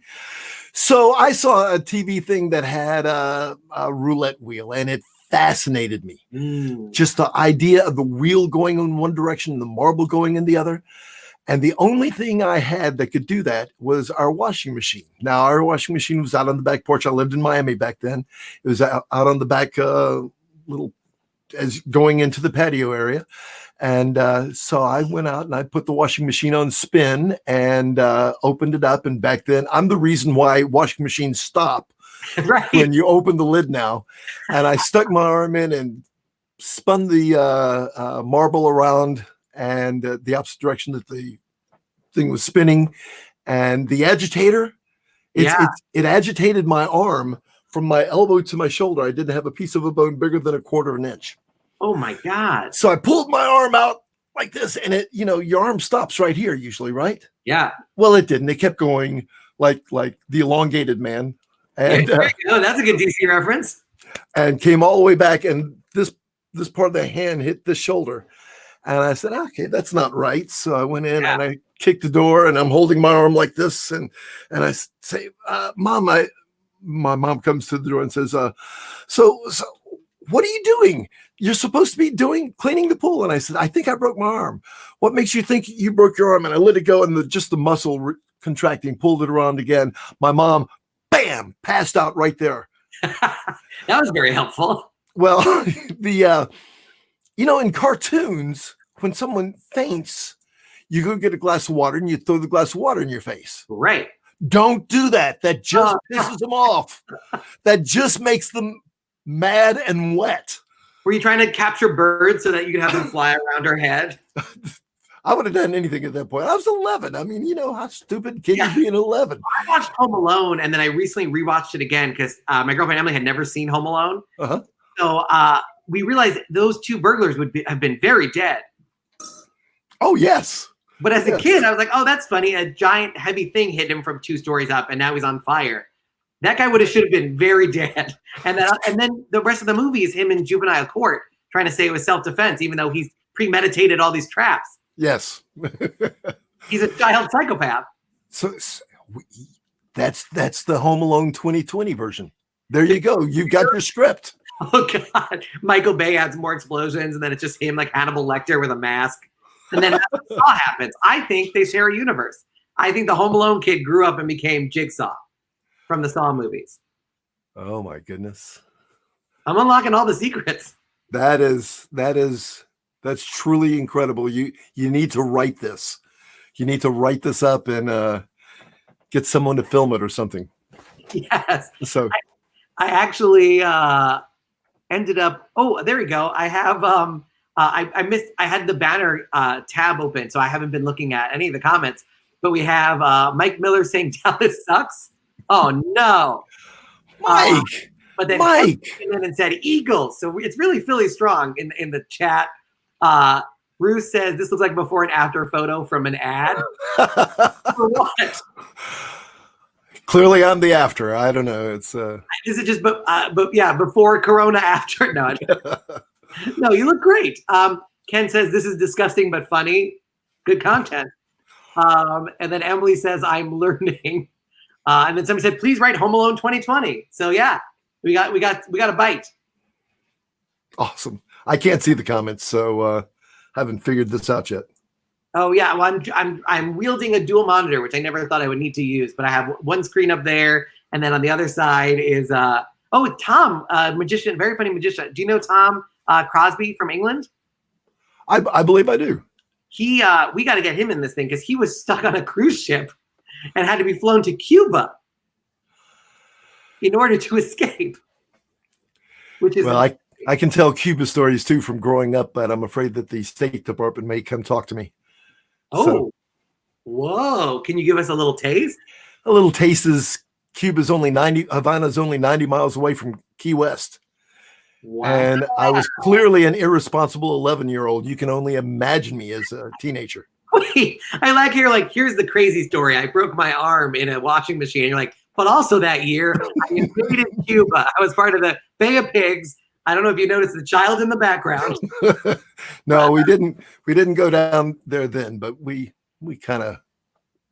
So I saw a TV thing that had a roulette wheel, and it fascinated me. Just the idea of the wheel going in one direction and the marble going in the other. And the only thing I had that could do that was our washing machine. Now, our washing machine was out on the back porch. I lived in Miami back then. It was out on the back little as going into the patio area. And so I went out and I put the washing machine on spin and opened it up. And back then, I'm the reason why washing machines stop
Right.
when you open the lid now. And I stuck my arm in and spun the marble around and the opposite direction that the thing was spinning. And the agitator, it agitated my arm from my elbow to my shoulder. I didn't have a piece of a bone bigger than 1/4 of an inch.
Oh my God.
So I pulled my arm out like this, and it, your arm stops right here usually, right?
Yeah.
Well, it didn't. It kept going like the elongated man. And
that's a good DC reference.
And came all the way back, and this part of the hand hit the shoulder. And I said, okay, that's not right. So I went in and I kicked the door, and I'm holding my arm like this, and I say, Mom, my mom comes to the door and says, so what are you doing? You're supposed to be cleaning the pool. And I said, I think I broke my arm. What makes you think you broke your arm? And I let it go, and just the muscle contracting, pulled it around again. My mom, bam, passed out right there.
That was very helpful.
Well, in cartoons, when someone faints, you go get a glass of water and you throw the glass of water in your face.
Right.
Don't do that. That just pisses them off. That just makes them mad and wet.
Were you trying to capture birds so that you could have them fly around her head?
I would have done anything at that point. I was 11. I mean, how stupid can you be in 11?
I watched Home Alone, and then I recently rewatched it again because my girlfriend Emily had never seen Home Alone.
Uh-huh.
So we realized those two burglars have been very dead.
Oh, yes.
But as a kid, I was like, oh, that's funny. A giant heavy thing hit him from 2 stories up, and now he's on fire. That guy should have been very dead. And then the rest of the movie is him in juvenile court trying to say it was self-defense, even though he's premeditated all these traps.
Yes.
He's a child psychopath.
So that's the Home Alone 2020 version. There you go. You got your script.
Oh, God. Michael Bay adds more explosions, and then it's just him like Hannibal Lecter with a mask. And then Saw happens. I think they share a universe. I think the Home Alone kid grew up and became Jigsaw from the Saw movies.
Oh, my goodness.
I'm unlocking all the secrets.
That's truly incredible. You need to write this. You need to write this up and get someone to film it or something.
Yes.
So
I actually ended up. Oh, there we go. I have. I had the banner tab open, so I haven't been looking at any of the comments. But we have Mike Miller saying Dallas sucks. Oh no,
Mike.
But then
Mike
came in and said Eagles. So it's really Philly strong in the chat. Bruce says this looks like before and after photo from an ad. For what?
Clearly, I'm the after. I don't know. It's
Is it just but yeah, before Corona, after? No, no, you look great. Ken says this is disgusting but funny. Good content. And then Emily says I'm learning. And then somebody said please write Home Alone 2020. So yeah, we got a bite.
Awesome. I can't see the comments, so haven't figured this out yet.
Oh yeah, well I'm wielding a dual monitor, which I never thought I would need to use, but I have one screen up there, and then on the other side is Tom, magician, very funny magician. Do you know Tom Crosbie from England?
I believe I do.
We got to get him in this thing because he was stuck on a cruise ship and had to be flown to Cuba in order to escape. Which is
I can tell Cuba stories too from growing up, but I'm afraid that the State Department may come talk to me.
Oh,
so,
whoa! Can you give us a little taste?
A little taste is Havana's only 90 miles away from Key West.
Wow.
And I was clearly an irresponsible 11-year-old. You can only imagine me as a teenager.
Wait, I like here's the crazy story. I broke my arm in a washing machine. And you're like, but also that year, I invaded Cuba. I was part of the Bay of Pigs. I don't know if you noticed the child in the background.
No, we didn't go down there then, but we kind of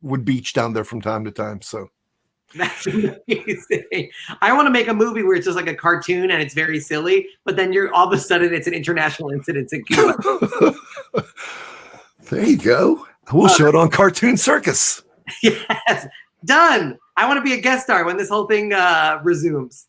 would beach down there from time to time. So
that's amazing. I want to make a movie where it's just like a cartoon and it's very silly, but then you're all of a sudden it's an international incident in Cuba.
There you go. We'll show it on Cartoon Circus.
Yes, done. I want to be a guest star when this whole thing resumes.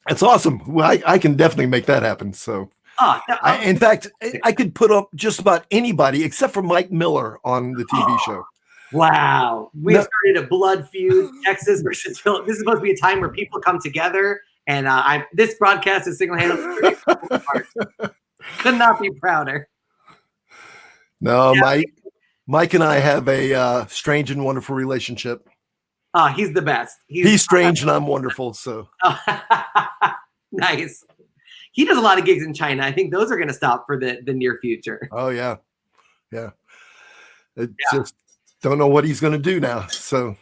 That's awesome. Well, I can definitely make that happen. So
Oh,
In fact, I could put up just about anybody except for Mike Miller on the TV show.
Wow. We've started a blood feud, Texas versus Philly. This is supposed to be a time where people come together, and this broadcast is single-handedly could not be prouder.
No, yeah. Mike and I have a strange and wonderful relationship.
He's the best.
He's strange and I'm wonderful. So
nice. He does a lot of gigs in China. I think those are going to stop for the near future.
Oh yeah, yeah. Just don't know what he's going to do now. So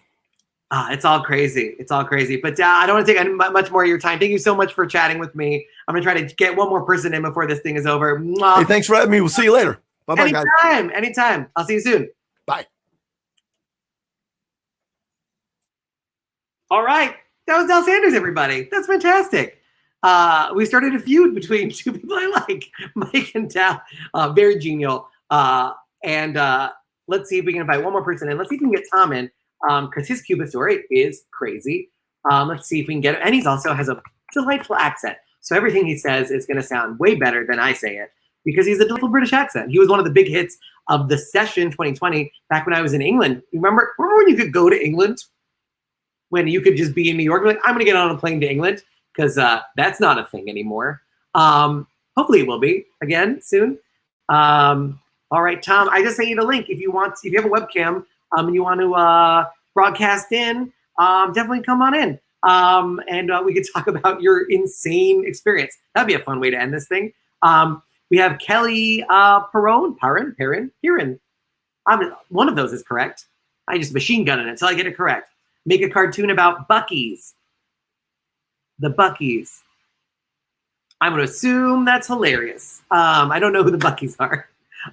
it's all crazy. It's all crazy. But I don't want to take much more of your time. Thank you so much for chatting with me. I'm going to try to get one more person in before this thing is over.
Hey, thanks for having me. We'll see you later. Bye-bye, guys.
Anytime. I'll see you soon.
Bye.
All right. That was Del Sanders, everybody. That's fantastic. We started a feud between two people I like, Mike and Del. Very genial. And let's see if we can invite one more person in. Let's see if we can get Tom in, because his Cuba story is crazy. Let's see if we can get him. And he also has a delightful accent. So everything he says is going to sound way better than I say it, because he's a delightful British accent. He was one of the big hits of the Session 2020 back when I was in England. Remember when you could go to England? When you could just be in New York? Like, I'm going to get on a plane to England, because that's not a thing anymore. Hopefully it will be again soon. All right, Tom, I just sent you the link. If you have a webcam and you want to broadcast in, definitely come on in. And we could talk about your insane experience. That'd be a fun way to end this thing. We have Kelly Perrin. One of those is correct. I just machine gun it until I get it correct. Make a cartoon about Buc-ee's. The Buc-ee's. I'm going to assume that's hilarious. I don't know who the Buc-ee's are,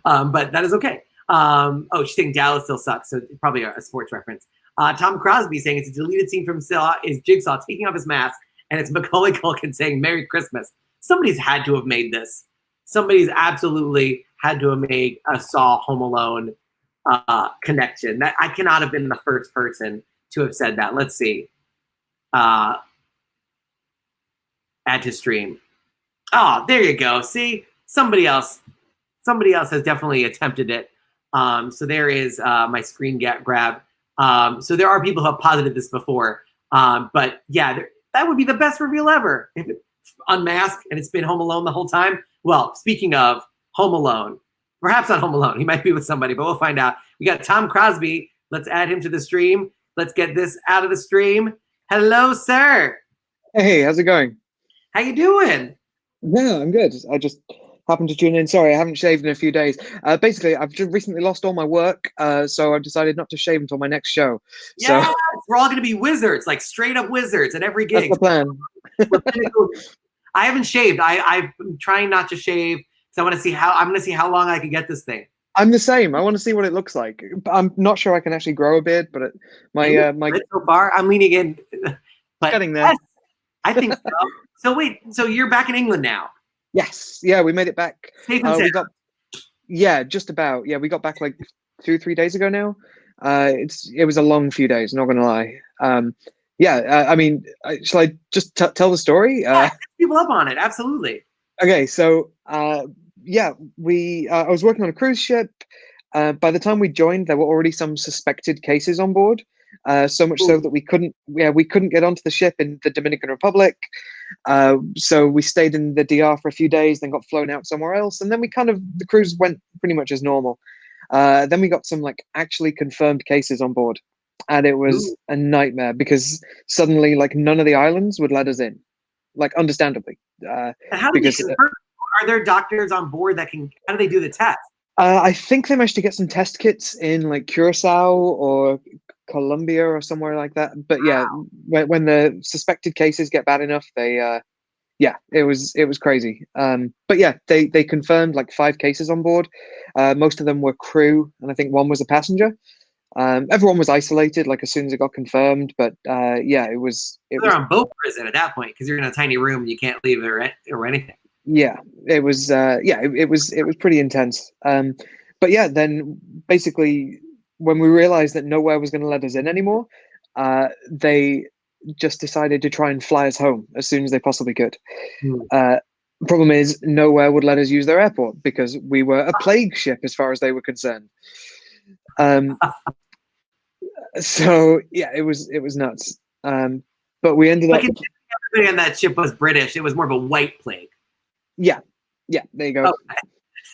but that is okay. She's saying Dallas still sucks, so probably a sports reference. Tom Crosbie saying it's a deleted scene from Jigsaw taking off his mask, and it's Macaulay Culkin saying Merry Christmas. Somebody's had to have made this. Somebody's absolutely had to have made a Saw Home Alone connection. That I cannot have been the first person to have said that. Let's see. Add to stream. Oh, there you go. See, somebody else has definitely attempted it. So there is my screen grab. So there are people who have posited this before. But yeah, that would be the best reveal ever. If it's unmasked and it's been Home Alone the whole time. Well, speaking of Home Alone, perhaps not Home Alone. He might be with somebody, but we'll find out. We got Tom Crosbie. Let's add him to the stream. Let's get this out of the stream. Hello, sir.
Hey, how's it going?
How you doing?
Yeah, I'm good. I just happened to tune in. Sorry, I haven't shaved in a few days. Basically, I've just recently lost all my work, so I've decided not to shave until my next show.
Yeah,
so,
we're all going to be wizards, like straight up wizards at every gig.
That's the plan.
I haven't shaved. I'm trying not to shave, so I'm going to see how long I can get this thing.
I'm the same. I want to see what it looks like. I'm not sure I can actually grow a beard, but my
so far I'm leaning in. But
getting there.
Yes, I think so. So wait, so you're back in England now?
Yes. Yeah, we made it back.
Safe and sound.
Just about. Yeah, we got back like 2-3 days ago now. It was a long few days, not gonna lie. I mean, shall I just tell the story?
Yeah, people up on it, absolutely.
Okay, so I was working on a cruise ship. By the time we joined, there were already some suspected cases on board. So much so that we couldn't get onto the ship in the Dominican Republic. So we stayed in the DR for a few days, then got flown out somewhere else, and then the cruise went pretty much as normal. Then we got some like actually confirmed cases on board, and it was a nightmare because suddenly like none of the islands would let us in, like understandably.
How do they confirm? Are there doctors on board that can? How do they do the test?
I think they managed to get some test kits in like Curacao or Colombia or somewhere like that. But yeah, when the suspected cases get bad enough, it was crazy. But yeah, they confirmed like 5 cases on board. Most of them were crew, and I think 1 was a passenger. Everyone was isolated like as soon as it got confirmed. But it was.
They're on boat prison at that point because you're in a tiny room and you can't leave or anything.
Yeah, it was. It was pretty intense. But yeah, then basically, when we realized that nowhere was going to let us in anymore, they just decided to try and fly us home as soon as they possibly could. Problem is, nowhere would let us use their airport because we were a plague ship as far as they were concerned. So yeah, it was nuts. But we ended up.
Everybody on that ship was British. It was more of a white plague.
Yeah, there you go.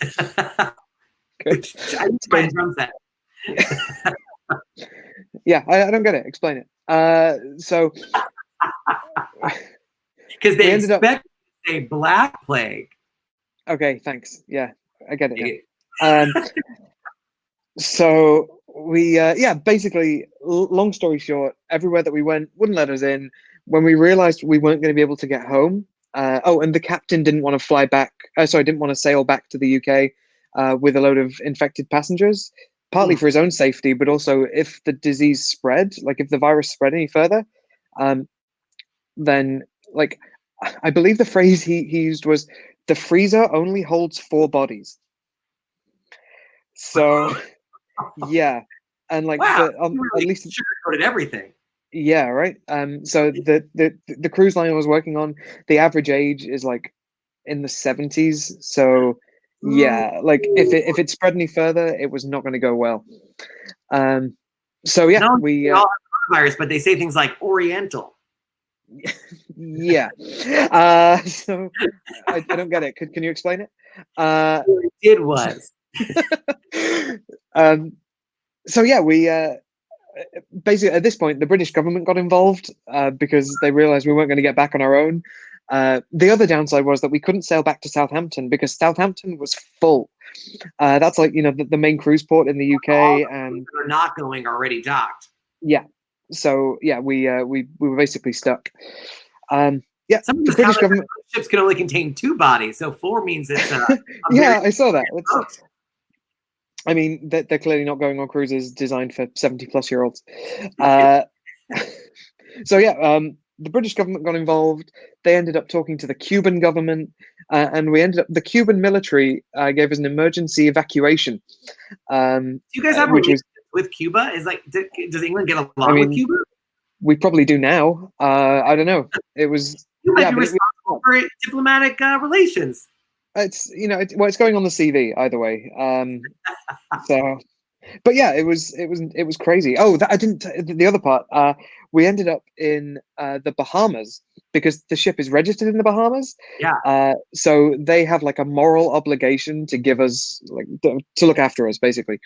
Okay. I need my drum set.
Yeah, I don't get it. Explain it. So
because they expect to say black plague.
Okay, thanks. Yeah, I get it now. So we, basically, long story short, everywhere that we went wouldn't let us in. When we realized we weren't going to be able to get home, and the captain didn't want to fly back. Didn't want to sail back to the UK with a load of infected passengers, partly for his own safety, but also if the disease spread, like if the virus spread any further, then like I believe the phrase he used was, "The freezer only holds 4 bodies." So. Yeah, and like
wow,
at least
sugarcoated everything.
Yeah, right. So the cruise line I was working on, the average age is like in the 70s. So yeah, like if it spread any further, it was not going to go well. So yeah, we
all have coronavirus, but they say things like Oriental.
Yeah. So I don't get it. Can you explain it?
What it did was.
So yeah, we basically at this point the British government got involved because they realized we weren't going to get back on our own. The other downside was that we couldn't sail back to Southampton because Southampton was full. That's like the main cruise port in the UK, and
they're not going already docked.
Yeah, so yeah, we were basically stuck. Yeah,
some of the British government ships can only contain 2 bodies, so 4 means it's.
Yeah, I saw that. I mean, they're clearly not going on cruises designed for 70-plus-year-olds. So yeah, the British government got involved. They ended up talking to the Cuban government, and the Cuban military gave us an emergency evacuation.
You guys have relations with Cuba? Does England get along with Cuba?
We probably do now. I don't know. It was.
You might be responsible for diplomatic relations.
It's it's going on the CV either way. So, but yeah, it was crazy. Oh, I didn't. The other part. We ended up in the Bahamas because the ship is registered in the Bahamas.
Yeah.
So they have like a moral obligation to give us to look after us basically.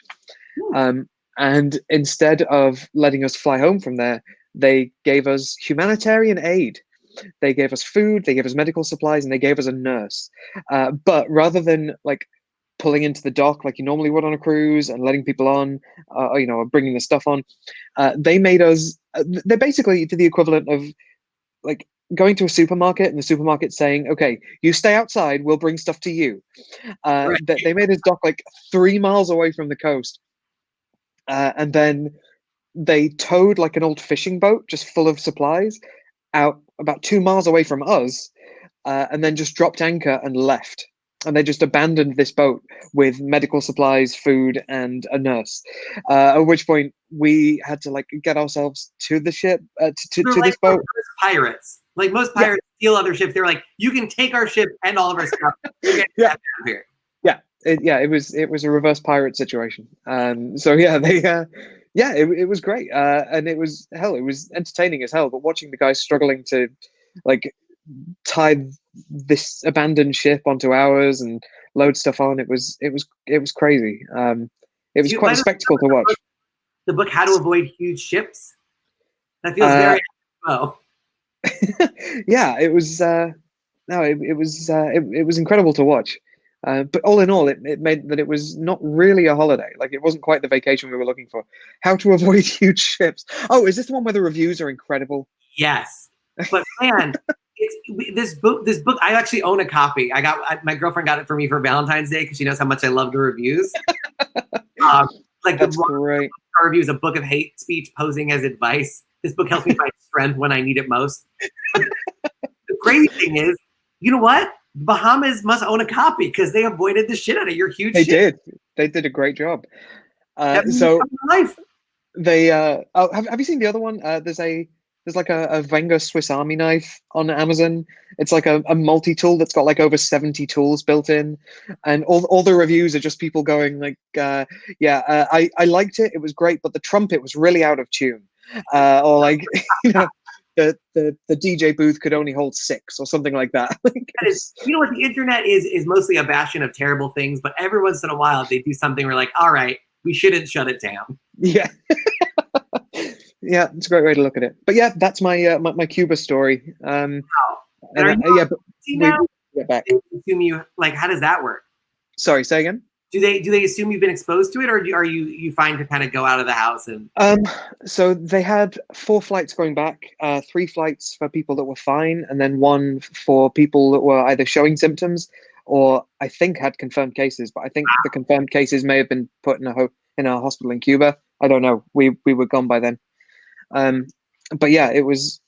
And instead of letting us fly home from there, they gave us humanitarian aid. They gave us food, they gave us medical supplies, and they gave us a nurse. But rather than like pulling into the dock like you normally would on a cruise and letting people on, or bringing the stuff on, they made us. They basically did the equivalent of like going to a supermarket and the supermarket saying, "Okay, you stay outside, we'll bring stuff to you." Right. They made us dock like 3 miles away from the coast, and then they towed like an old fishing boat just full of supplies out about 2 miles away from us, and then just dropped anchor and left. And they just abandoned this boat with medical supplies, food, and a nurse. At which point we had to like get ourselves to the ship, to this boat.
Pirates, like most pirates, steal other ships. They're like, you can take our ship and all of our stuff.
Yeah. Out of here. It was a reverse pirate situation. So yeah, they. Yeah, it was great, and it was entertaining as hell. But watching the guys struggling to like tie this abandoned ship onto ours and load stuff on, it was crazy. It was quite a spectacle to watch.
The book "How to Avoid Huge Ships." That feels very well.
Yeah, it was. No, it was incredible to watch. But all in all, it made that it was not really a holiday. Like it wasn't quite the vacation we were looking for. How to Avoid Huge Ships. Oh, is this the one where the reviews are incredible?
Yes, but man, this book. I actually own a copy. My girlfriend got it for me for Valentine's Day because she knows how much I love the reviews.
That's great.
Our review is a book of hate speech posing as advice. This book helps me find strength when I need it most. The crazy thing is, you know what? Bahamas must own a copy because they avoided the shit out of your huge ship.
They did a great job. So
life.
they have you seen the other one? There's a There's like a Wenger Swiss Army knife on Amazon. It's like a multi-tool that's got like over 70 tools built in, and all the reviews are just people going like, I liked it. It was great, but the trumpet was really out of tune, or like you know. The DJ booth could only hold 6 or something like that.
You know what, the internet is mostly a bastion of terrible things, but every once in a while they do something where like, all right, we shouldn't shut it down.
Yeah. Yeah, it's a great way to look at it. But yeah, that's my my Cuba story.
Wow.
And
And
yeah, but
see
we
now,
get back.
they assume you, like, how does that work?
Sorry, say again.
Do they assume you've been exposed to it, or are you fine to kind of go out of the house and?
So they had 4 flights going back, 3 flights for people that were fine, and then 1 for people that were either showing symptoms or I think had confirmed cases. But I think the confirmed cases may have been put in a hospital in Cuba. I don't know. We were gone by then. But yeah, it was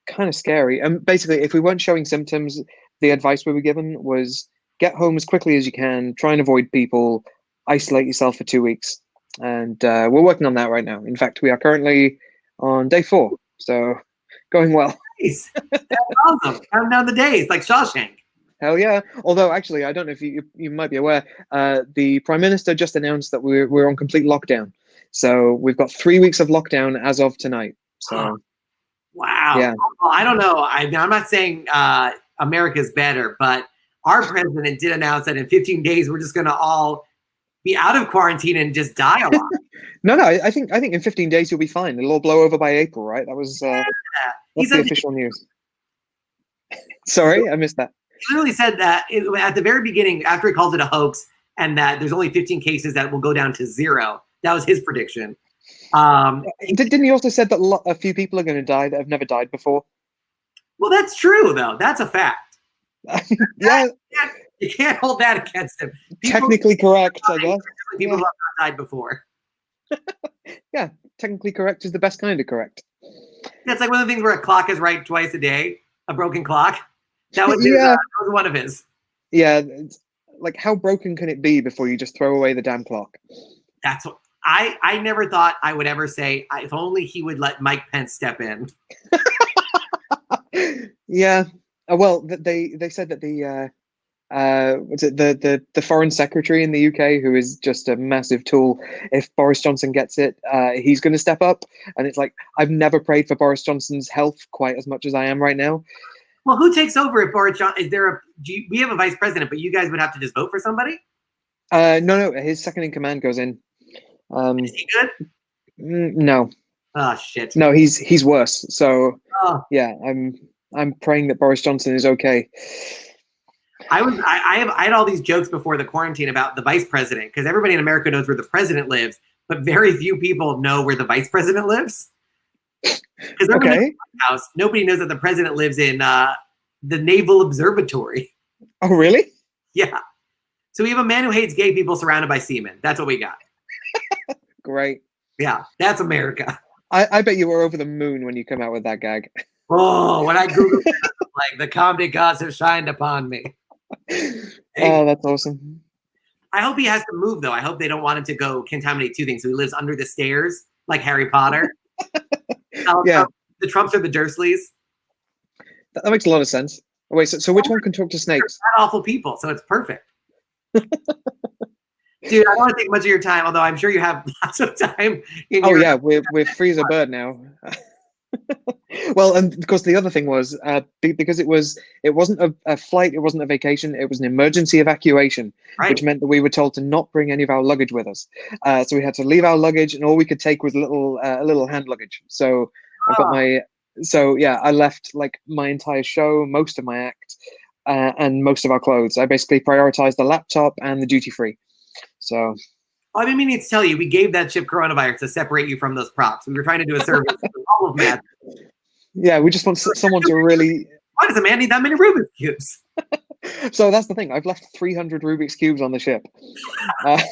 kind of scary. And basically, if we weren't showing symptoms, the advice we were given was get home as quickly as you can, try and avoid people, isolate yourself for 2 weeks. And we're working on that right now. In fact, we are currently on day 4, so going well.
Nice. That's awesome. Counting down the days like Shawshank.
Hell yeah. Although actually, I don't know if you might be aware, the Prime Minister just announced that we're on complete lockdown. So we've got 3 weeks of lockdown as of tonight. So
wow.
Yeah.
Well, I don't know. I'm not saying America's better, but our president did announce that in 15 days we're just going to all be out of quarantine and just die a lot.
No, I think in 15 days you'll be fine. It'll all blow over by April, right? That was that's the official news. Sorry, I missed that.
He literally said that at the very beginning, after he called it a hoax, and that there's only 15 cases that will go down to 0. That was his prediction.
Didn't he also said that a few people are going to die that have never died before?
Well, that's true, though. That's a fact.
Yeah.
You can't hold that against him.
Technically correct, I guess.
People who have not died before.
Yeah, technically correct is the best kind of correct.
That's like one of the things where a clock is right twice a day, a broken clock. That was that was one of his.
Yeah, it's like how broken can it be before you just throw away the damn clock?
That's what I never thought I would ever say. If only he would let Mike Pence step in.
Yeah. Well, they said that the was it the foreign secretary in the UK, who is just a massive tool. If Boris Johnson gets it, he's going to step up. And it's like, I've never prayed for Boris Johnson's health quite as much as I am right now.
Well, who takes over if Boris Johnson? Is there we have a vice president, but you guys would have to just vote for somebody?
No, his second in command goes in.
Is he good?
No.
Oh shit.
No, he's worse. So
yeah,
I'm praying that Boris Johnson is okay.
I had all these jokes before the quarantine about the vice president, because everybody in America knows where the president lives, but very few people know where the vice president lives. Because okay. House, nobody knows that the president lives in the Naval Observatory.
Oh, really?
Yeah. So we have a man who hates gay people surrounded by seamen. That's what we got.
Great.
Yeah, that's America.
I bet you were over the moon when you come out with that gag.
Oh, when I Googled it, like, the comedy gods have shined upon me.
Oh, that's awesome.
I hope he has to move, though. I hope they don't want him to go contaminate 2 things. So he lives under the stairs, like Harry Potter.
Yeah.
The Trumps are the Dursleys.
That makes a lot of sense. Wait, so which one can talk to snakes?
They're not awful people, so it's perfect. Dude, I don't want to take much of your time, although I'm sure you have lots of time.
Yeah, we're free as a bird now. Well, and of course the other thing was because it wasn't a flight, it wasn't a vacation, it was an emergency evacuation, right. Which meant that we were told to not bring any of our luggage with us. So we had to leave our luggage, and all we could take was a little hand luggage. So I got I left like my entire show, most of my act, and most of our clothes. I basically prioritized the laptop and the duty free. So.
I didn't mean to tell you, we gave that ship coronavirus to separate you from those props. We were trying to do a service for all of math.
Yeah, we just want someone to really.
Why does a man need that many Rubik's cubes?
So that's the thing. I've left 300 Rubik's cubes on the ship.
I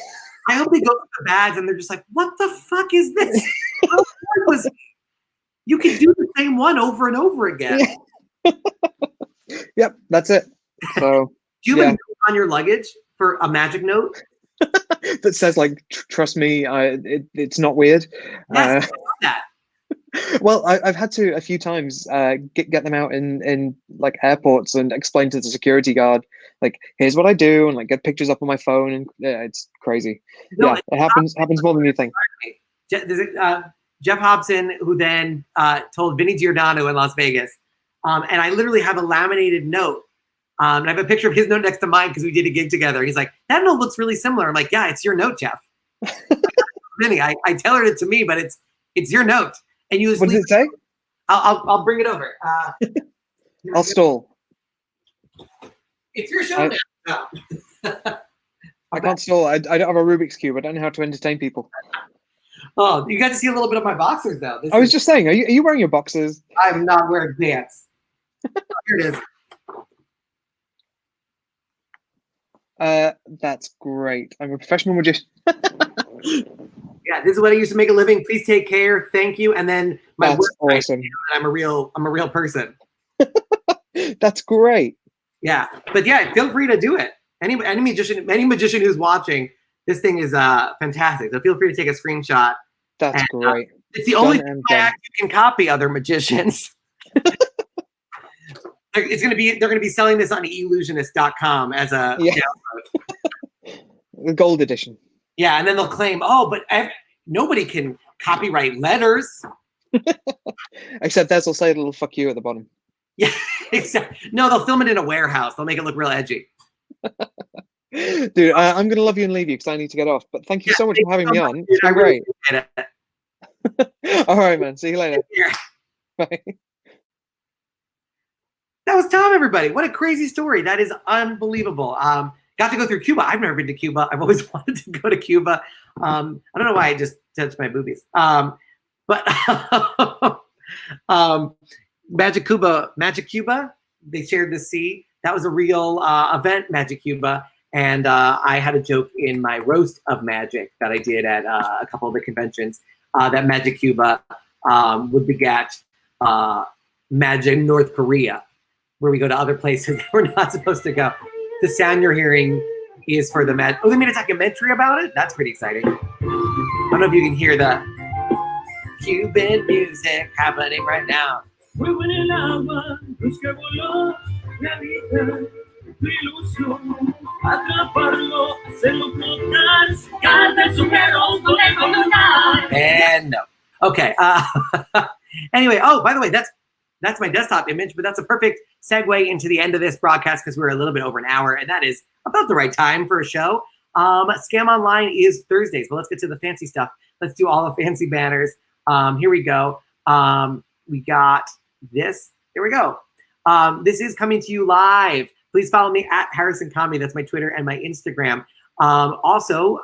hope they go to the bags and they're just like, "What the fuck is this?" You can do the same one over and over again.
Yeah. Yep, that's it. So.
Do you have a note on your luggage for a magic note?
That says like, trust me, it's not weird.
Yes, I love that.
Well, I've had to a few times get them out in like airports and explain to the security guard, like, here's what I do, and like get pictures up on my phone, and yeah, it's crazy.
No,
Yeah, it happens more than you think.
Jeff Hobson, who then told Vinny Giordano in Las Vegas, and I literally have a laminated note. And I have a picture of his note next to mine because we did a gig together. He's like, that note looks really similar. I'm like, yeah, it's your note, Jeff. Vinny, I tailored it to me, but it's your note. And you
What does it say?
I'll bring it over.
I'll stall.
It's your show now.
I can't stall. I don't have a Rubik's Cube. I don't know how to entertain people.
Oh, you got to see a little bit of my boxers, though.
I was just saying, are you wearing your boxers?
I'm not wearing pants. Here it is.
That's great. I'm a professional magician.
Yeah, this is what I used to make a living. Please take care. Thank you. And then my
That's
work,
awesome.
I'm a real person.
That's great.
Yeah, but yeah, feel free to do it. Any magician who's watching, this thing is fantastic. So feel free to take a screenshot.
That's great.
It's the only thing I actually can copy other magicians. They're gonna be selling this on eillusionist.com as a download.
The gold edition.
Yeah, and then they'll claim, oh, but nobody can copyright letters.
Except Des will say a little "fuck you" at the bottom.
Yeah, no, they'll film it in a warehouse. They'll make it look real edgy.
Dude, I'm gonna love you and leave you because I need to get off. But thank you so much for having me on. It's been
really
great. All right, man. See you later. Bye.
That was Tom, everybody. What a crazy story. That is unbelievable. Got to go through Cuba. I've never been to Cuba. I've always wanted to go to Cuba. I don't know why I just touched my boobies. But Magic Cuba, they shared the sea. That was a real event, Magic Cuba. And I had a joke in my roast of magic that I did at a couple of the conventions that Magic Cuba would beget Magic North Korea, where we go to other places that we're not supposed to go. The sound you're hearing is for the Magic. Oh, they made a documentary about it? That's pretty exciting. I don't know if you can hear the Cuban music happening right now. And no. Okay. Anyway, oh, by the way, that's my desktop image, but that's a perfect segue into the end of this broadcast because we're a little bit over an hour, and that is about the right time for a show. Scam Online is Thursdays, but let's get to the fancy stuff. Let's do all the fancy banners. Here we go. We got this. Here we go. This is coming to you live. Please follow me at Harrison Comedy. That's my Twitter and my Instagram. Also,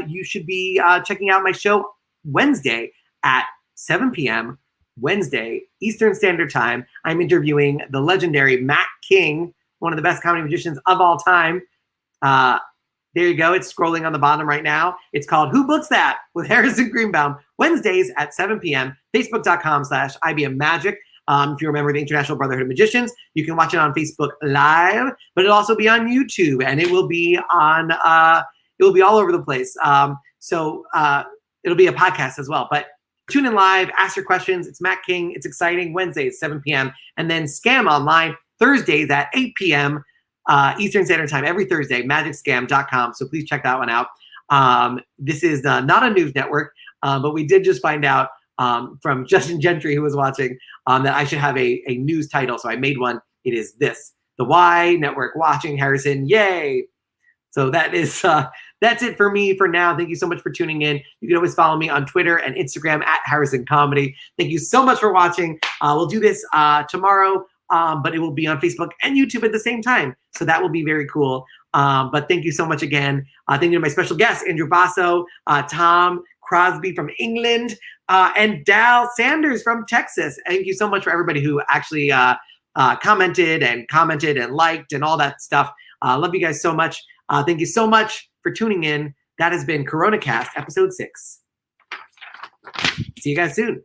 you should be checking out my show Wednesday at 7 p.m. Wednesday, Eastern Standard Time. I'm interviewing the legendary Matt King, one of the best comedy magicians of all time. There you go. It's scrolling on the bottom right now. It's called Who Books That? With Harrison Greenbaum, Wednesdays at 7 p.m., facebook.com/IBM Magic. If you remember the International Brotherhood of Magicians, you can watch it on Facebook Live, but it'll also be on YouTube, and it will be on, it will be all over the place. So it'll be a podcast as well, but tune in live, ask your questions. It's Matt King. It's exciting. Wednesdays, 7 p.m. And then Scam Online, Thursdays at 8 p.m. Eastern Standard Time, every Thursday, magicscam.com. So please check that one out. This is not a news network, but we did just find out from Justin Gentry, who was watching, that I should have a news title. So I made one. It is this: The Y Network Watching Harrison. Yay! So that is that's it for me for now. Thank you so much for tuning in. You can always follow me on Twitter and Instagram at Harrison Comedy. Thank you so much for watching. We'll do this tomorrow, but it will be on Facebook and YouTube at the same time. So that will be very cool. But thank you so much again. Thank you to my special guests, Andrew Basso, Tom Crosbie from England, and Dal Sanders from Texas. Thank you so much for everybody who actually commented and liked and all that stuff. Love you guys so much. Thank you so much for tuning in. That has been Coronacast, episode 6. See you guys soon.